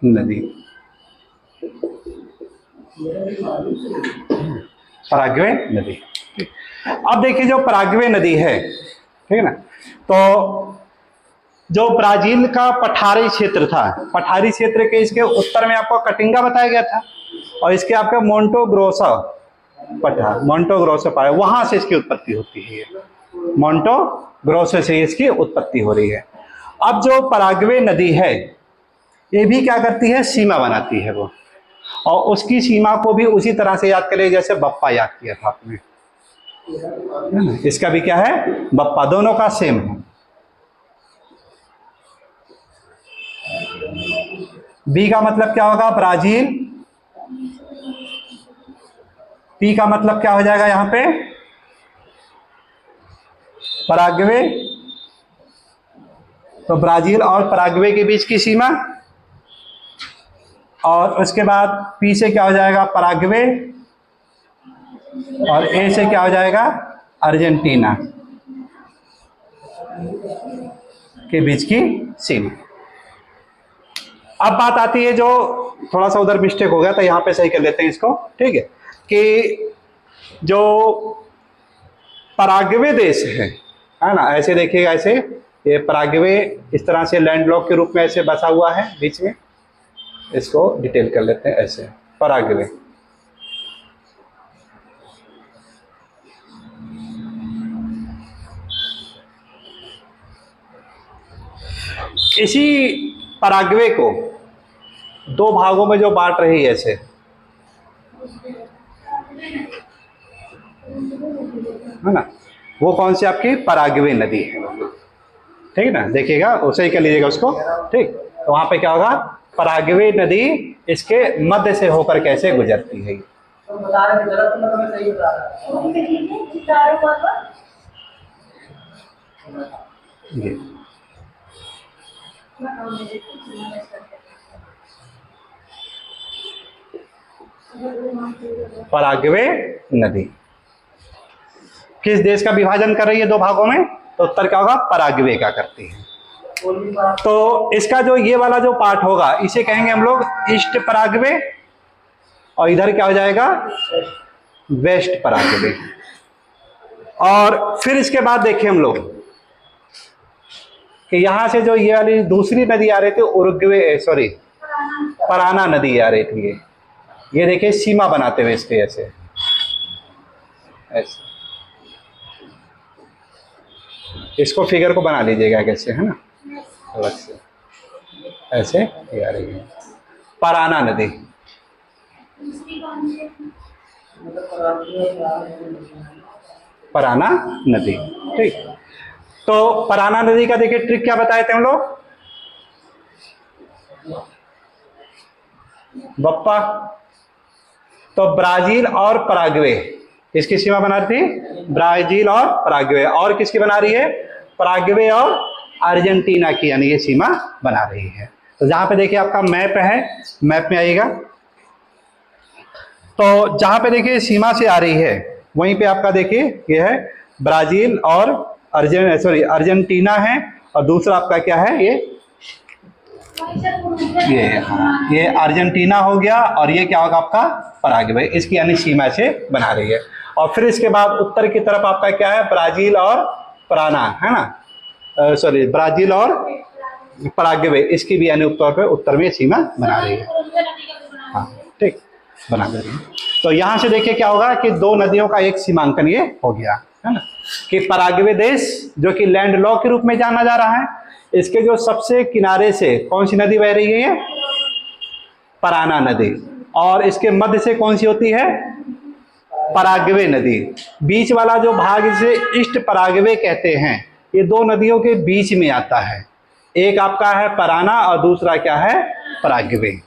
नदी, पराग्वे नदी। अब देखिए जो पराग्वे नदी है, ठीक है ना, तो जो ब्राजील का पठारी क्षेत्र था, पठारी क्षेत्र के इसके उत्तर में आपको कटिंगा बताया गया था, और इसके आपका मोंटो ग्रोसो पठार, मोंटो ग्रोसो पाया, वहां से इसकी उत्पत्ति होती है। मोंटो ग्रोसो से इसकी उत्पत्ति हो रही है। अब जो पराग्वे नदी है ये भी क्या करती है, सीमा बनाती है वो, और उसकी सीमा को भी उसी तरह से याद करें जैसे बप्पा याद किया था आपने, इसका भी क्या है, बप्पा, दोनों का सेम है। बी का मतलब क्या होगा, ब्राजील। पी का मतलब क्या हो जाएगा यहां पे, पराग्वे। तो ब्राजील और पराग्वे के बीच की सीमा, और उसके बाद पी से क्या हो जाएगा, पराग्वे, और ए से क्या हो जाएगा, अर्जेंटीना के बीच की सीमा। अब बात आती है, जो थोड़ा सा उधर मिस्टेक हो गया था, यहां पे सही कर लेते हैं इसको, ठीक है, कि जो पराग्वे देश है ना, ऐसे देखिएगा, ऐसे ये पराग्वे इस तरह से लैंडलॉक के रूप में ऐसे बसा हुआ है बीच में, इसको डिटेल कर लेते हैं, ऐसे पराग्वे। इसी पराग्वे को दो भागों में जो बांट रही है ऐसे, है ना, वो कौन सी आपकी पराग्वे नदी है, ठीक है ना, देखिएगा उसे ही कर लीजिएगा उसको, ठीक। तो वहां पे क्या होगा, पराग्वे नदी इसके मध्य से होकर कैसे गुजरती है, तो बता रहे थे गलत, तो मैं सही बता रहा हूँ। ये पराग्वे नदी किस देश का विभाजन कर रही है दो भागों में, तो उत्तर क्या होगा, पराग्वे का करती है। तो इसका जो ये वाला जो पार्ट होगा इसे कहेंगे हम लोग ईस्ट पराग्वे, और इधर क्या हो जाएगा, वेस्ट पराग्वे। और फिर इसके बाद देखिए हम लोग कि यहां से जो ये वाली दूसरी नदी आ रही थी, उरुग्वे, सॉरी पराना नदी आ रही थी, ये देखिए सीमा बनाते हुए इसके ऐसे ऐसे, इसको फिगर को बना लीजिएगा कैसे, है ना, अलग से ऐसे ये आ रही है पराना नदी। पराना नदी, ठीक। तो पराना नदी का देखिए ट्रिक क्या बताए थे हम लोग, बप्पा। तो ब्राजील और पराग्वे किसकी सीमा बना रही थी, ब्राजील और पराग्वे, और किसकी बना रही है, पराग्वे और अर्जेंटीना की, यानी ये सीमा बना रही है। तो जहां पे देखिए आपका मैप है, मैप में आइएगा, तो जहां पे देखिए सीमा से आ रही है वहीं पे आपका देखिए ये है ब्राजील और अर्जेंटीना है, और दूसरा आपका क्या है, ये हाँ, ये अर्जेंटीना हो गया, और ये क्या होगा आपका पराग्वे, इसकी यानी सीमा से बना रही है। और फिर इसके बाद उत्तर की तरफ आपका क्या है, ब्राजील और पराना, है ना, सॉरी ब्राजील और पराग्वे, इसकी भी यानी उत्तर में सीमा बना रही है, हाँ ठीक, बना दे रही है। तो यहां से देखिए क्या होगा कि दो नदियों का एक सीमांकन ये हो गया, है ना, कि पराग्वे देश जो कि लैंड लॉक के रूप में जाना जा रहा है, इसके जो सबसे किनारे से कौन सी नदी बह रही है, ये पराना नदी, और इसके मध्य से कौन सी होती है, पराग्वे नदी। बीच वाला जो भाग इसे ईस्ट पराग्वे कहते हैं, ये दो नदियों के बीच में आता है, एक आपका है पराना और दूसरा क्या है, पराग्वे।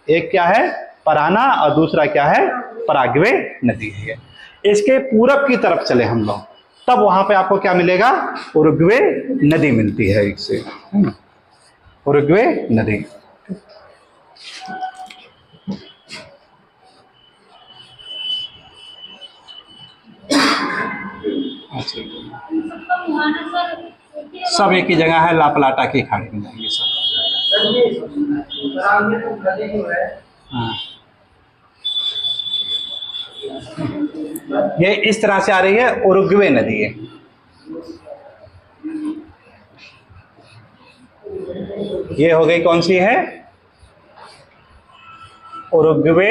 एक क्या है, पराना, और दूसरा क्या है, पराग्वे नदी है। इसके पूरब की तरफ चले हम लोग, तब वहां पे आपको क्या मिलेगा, उरुग्वे नदी मिलती है, इससे उरुग्वे नदी। सब एक ही जगह है, लापलाटा की खाड़ी में जाएंगे सब, हाँ। ये इस तरह से आ रही है, उरुग्वे नदी है, ये हो गई कौन सी है, उरुग्वे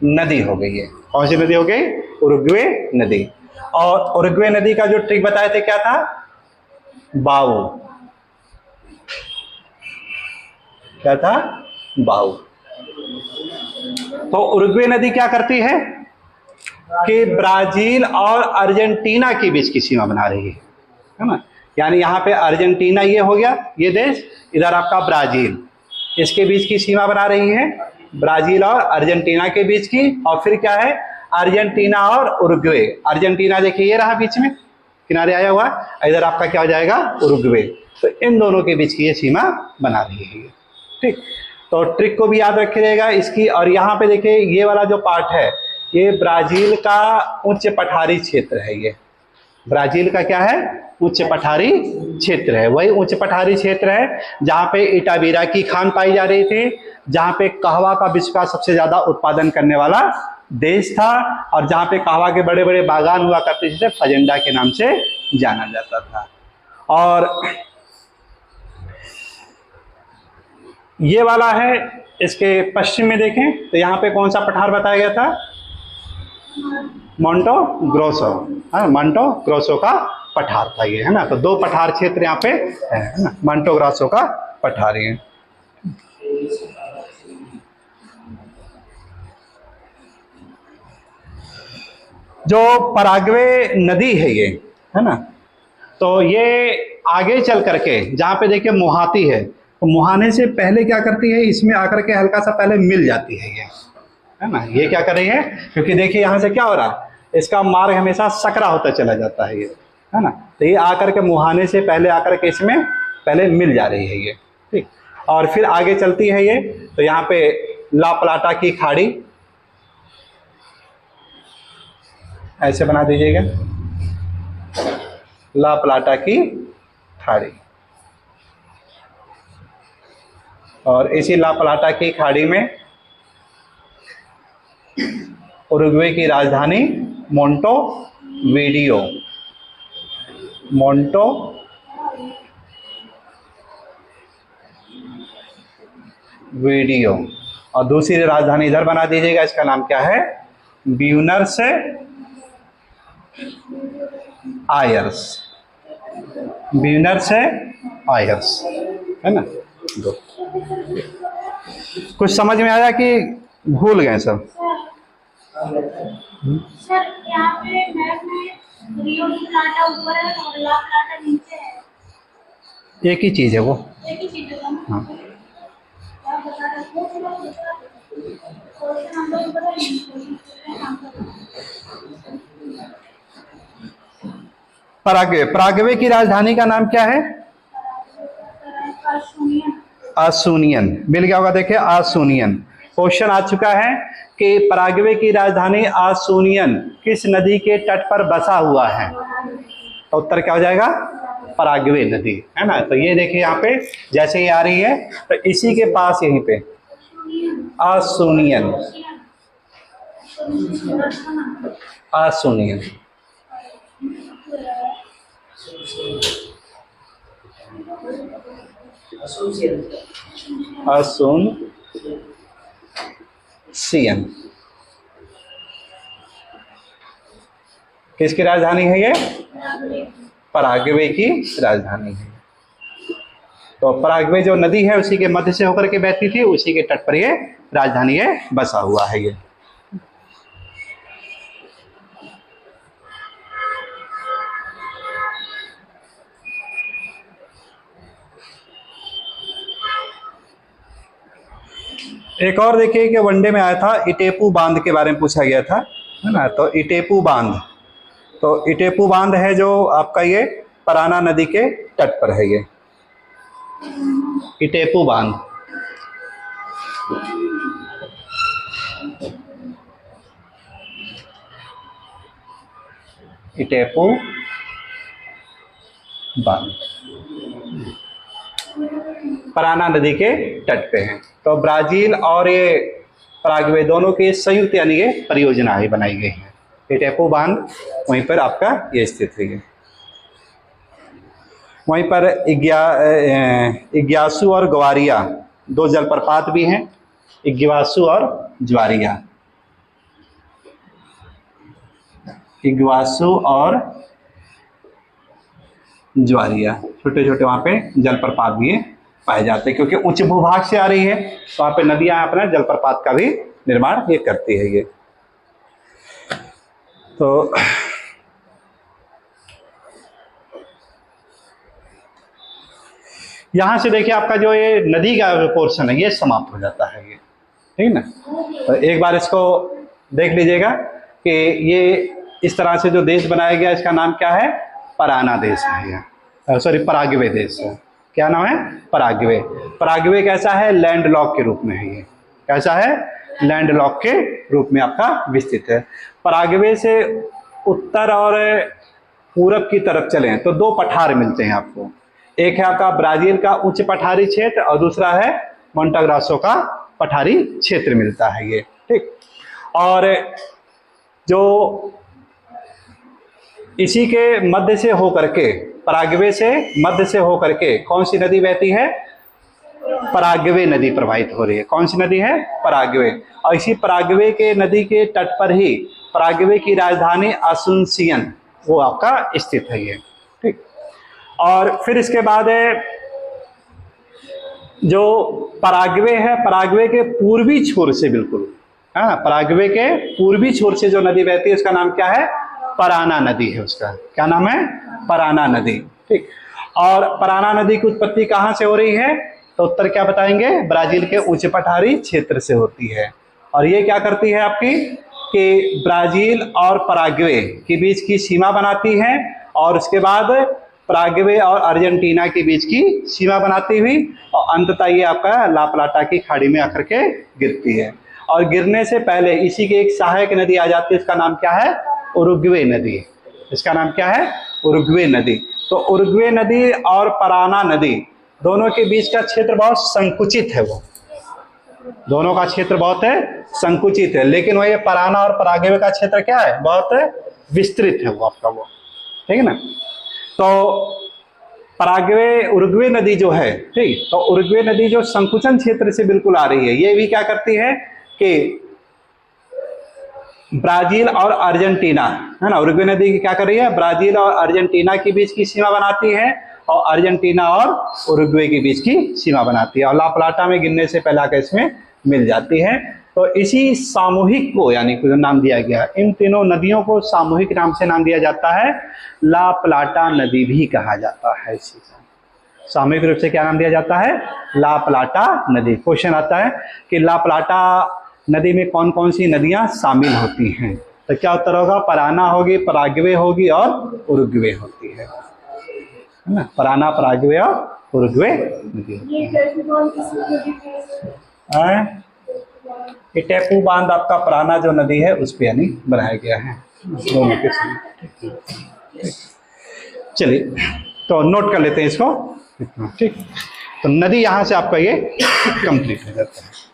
नदी हो गई है। कौन सी नदी हो गई, उरुग्वे नदी। और उरुग्वे नदी का जो ट्रिक बताए थे क्या था, बाऊ, क्या था, बाऊ। तो उरुग्वे नदी क्या करती है कि ब्राजील और अर्जेंटीना के बीच की सीमा बना रही है ना। यानी यहाँ पे अर्जेंटीना ये हो गया, ये देश, इधर आपका ब्राजील, इसके बीच की सीमा बना रही है, ब्राजील और अर्जेंटीना के बीच की। और फिर क्या है, अर्जेंटीना और उरुग्वे। अर्जेंटीना देखिए ये रहा बीच में किनारे आया हुआ, इधर आपका क्या हो जाएगा, उरुग्वे। तो इन दोनों के बीच की ये सीमा बना रही है, ठीक। तो ट्रिक को भी याद रखिएगा इसकी। और यहाँ पे देखिए ये वाला जो पार्ट है, ये ब्राजील का उच्च पठारी क्षेत्र है। ये ब्राजील का क्या है, उच्च पठारी क्षेत्र है। वही उच्च पठारी क्षेत्र है जहाँ पे इटाबीरा की खान पाई जा रही थी, जहाँ पे कहवा का विश्व का सबसे ज्यादा उत्पादन करने वाला देश था, और जहाँ पे कहवा के बड़े बड़े बागान हुआ करते, जिसे फजेंडा के नाम से जाना जाता था। और ये वाला है, इसके पश्चिम में देखें तो यहाँ पे कौन सा पठार बताया गया था, मोंटो ग्रोसो, मोंटो ग्रोसो का पठार था ये, है ना। तो दो पठार क्षेत्र यहाँ पे है ना, मोंटो ग्रोसो का पठार है। जो पराग्वे नदी है ये, है ना, तो ये आगे चल करके जहाँ पे देखिए मोहाती है, तो मुहाने से पहले क्या करती है, इसमें आकर के हल्का सा पहले मिल जाती है ये, है ना। ये क्या कर रही है, क्योंकि देखिए यहाँ से क्या हो रहा है, इसका मार्ग हमेशा सकरा होता चला जाता है ये, है ना। तो ये आकर के मुहाने से पहले आकर के इसमें पहले मिल जा रही है ये, ठीक। और फिर आगे चलती है ये, तो यहाँ पे ला प्लाटा की खाड़ी ऐसे बना दीजिएगा, ला प्लाटा की खाड़ी। और इसी ला प्लाटा की खाड़ी में उरुग्वे की राजधानी मोंटो वीडियो, मोंटो वीडियो, और दूसरी राजधानी इधर बना दीजिएगा, इसका नाम क्या है, ब्यूनर्स आयर्स, ब्यूनर्स आयर्स, है ना। दो कुछ समझ में आया कि भूल गए सब? सर यहाँ पे मैप में रियो डी प्लाटा ऊपर है और ला प्लाटा नीचे है, एक ही चीज है वो, एक ही चीज है। हाँ। आप बता रहे हो तो हम लोग पराग्वे, पराग्वे की राजधानी का नाम क्या है, आसुनियन। मिल गया होगा, देखिए आसुनियन। क्वेश्चन आ चुका है कि पराग्वे की राजधानी आसुनियन किस नदी के तट पर बसा हुआ है, तो उत्तर क्या हो जाएगा, पराग्वे नदी, है ना। तो ये देखिए यहाँ पे जैसे ये आ रही है, तो इसी के पास यहीं पे आसुनियन, आसुनियन, आसुनसियन किसकी राजधानी है ये, पराग्वे की राजधानी है। तो पराग्वे जो नदी है उसी के मध्य से होकर के बहती थी, उसी के तट पर ये राजधानी है बसा हुआ है ये। एक और देखिए कि वनडे में आया था, इटेपू बांध के बारे में पूछा गया था, है ना। तो इटेपू बांध, तो इटेपू बांध है जो आपका ये पराना नदी के तट पर है ये इटेपू बांध। इटेपू बांध पराना नदी के तट पे है। तो ब्राजील और ये पराग्वे दोनों की संयुक्त यानी ये परियोजना ही बनाई गई है। इटेपू बांध वहीं पर आपका ये स्थित है। वहीं पर इग्यासू और ग्वारिया 2 जलप्रपात भी हैं, इग्यासू और ज्वारिया, इग्यासू और ज्वारिया, छोटे छोटे वहाँ पे जलप्रपात भी पाए जाते हैं, क्योंकि उच्च भूभाग से आ रही है तो वहाँ पे नदियाँ अपना जलप्रपात का भी निर्माण ये करती है। ये तो यहाँ से देखिए आपका जो ये नदी का पोर्शन है ये समाप्त हो जाता है, ये ठीक ना। तो एक बार इसको देख लीजिएगा कि ये इस तरह से जो देश बनाया गया इसका नाम क्या है, पराना देश है ये, सॉरी पराग्वे देश है। क्या नाम है, पराग्वे। पराग्वे कैसा है, लैंड लॉक के रूप में है ये, कैसा है, लैंड लॉक के रूप में आपका विस्तृत है। पराग्वे से उत्तर और पूरब की तरफ चलें तो 2 पठार मिलते हैं आपको, एक है आपका ब्राजील का उच्च पठारी क्षेत्र और दूसरा है मोंटेग्रासो का पठारी क्षेत्र मिलता है ये, ठीक। और जो इसी के मध्य से होकर के, पराग्वे से मध्य से होकर के कौन सी नदी बहती है, पराग्वे नदी प्रवाहित हो रही है। कौन सी नदी है, पराग्वे। और इसी पराग्वे के नदी के तट पर ही पराग्वे की राजधानी असुनसियन वो आपका स्थित है ये, ठीक। और फिर इसके बाद जो पराग्वे है, पराग्वे के पूर्वी छोर से बिल्कुल, हाँ, पराग्वे के पूर्वी छोर से जो नदी बहती है उसका नाम क्या है, पराना नदी है। उसका क्या नाम है, पराना नदी, ठीक। और पराना नदी की उत्पत्ति कहाँ से हो रही है, तो उत्तर क्या बताएंगे, ब्राजील के उच्च पठारी क्षेत्र से होती है। और ये क्या करती है आपकी कि ब्राजील और पराग्वे के बीच की सीमा बनाती है, और उसके बाद पराग्वे और अर्जेंटीना के बीच की सीमा बनाती हुई और अंततः ये आपका ला प्लाटा की खाड़ी में आकर के गिरती है। और गिरने से पहले इसी की एक सहायक नदी आ जाती है, इसका नाम क्या है, उरुग्वे नदी। इसका नाम क्या है, उरुग्वे नदी। तो उरुग्वे नदी और पराना नदी दोनों के बीच का क्षेत्र बहुत संकुचित है, वो दोनों का क्षेत्र बहुत है संकुचित है, लेकिन वो ये पराना और पराग्वे का क्षेत्र क्या है, बहुत विस्तृत है वो आपका, वो ठीक है ना। तो पराग्वे उरुग्वे नदी जो है, ठीक, तो उरुग्वे नदी जो संकुचन क्षेत्र से बिल्कुल आ रही है, ये भी क्या करती है कि ब्राजील और अर्जेंटीना, है ना, उरुग्वे नदी की क्या कर रही है, ब्राजील और अर्जेंटीना के बीच की सीमा बनाती है और अर्जेंटीना और उरुग्वे के बीच की सीमा बनाती है, और ला प्लाटा में गिरने से पहले आकर इसमें मिल जाती है। तो इसी सामूहिक को यानी कि नाम दिया गया, इन तीनों नदियों को सामूहिक नाम से नाम दिया जाता है, ला प्लाटा नदी भी कहा जाता है। इसी सामूहिक रूप से क्या नाम दिया जाता है, ला प्लाटा नदी। क्वेश्चन आता है कि ला प्लाटा नदी में कौन कौन सी नदियां शामिल होती हैं, तो क्या उत्तर होगा, पराना होगी, पराग्वे होगी और उरुग्वे होती है ना, पराना, पराग्वे और उरुग्वे नदी होती है। इटेपू बांध आपका पराना जो नदी है उस पर यानी बनाया गया है दोनों के साथ। चलिए तो नोट कर लेते हैं इसको, ठीक। तो नदी यहाँ से आपका ये कंप्लीट हो जाता है।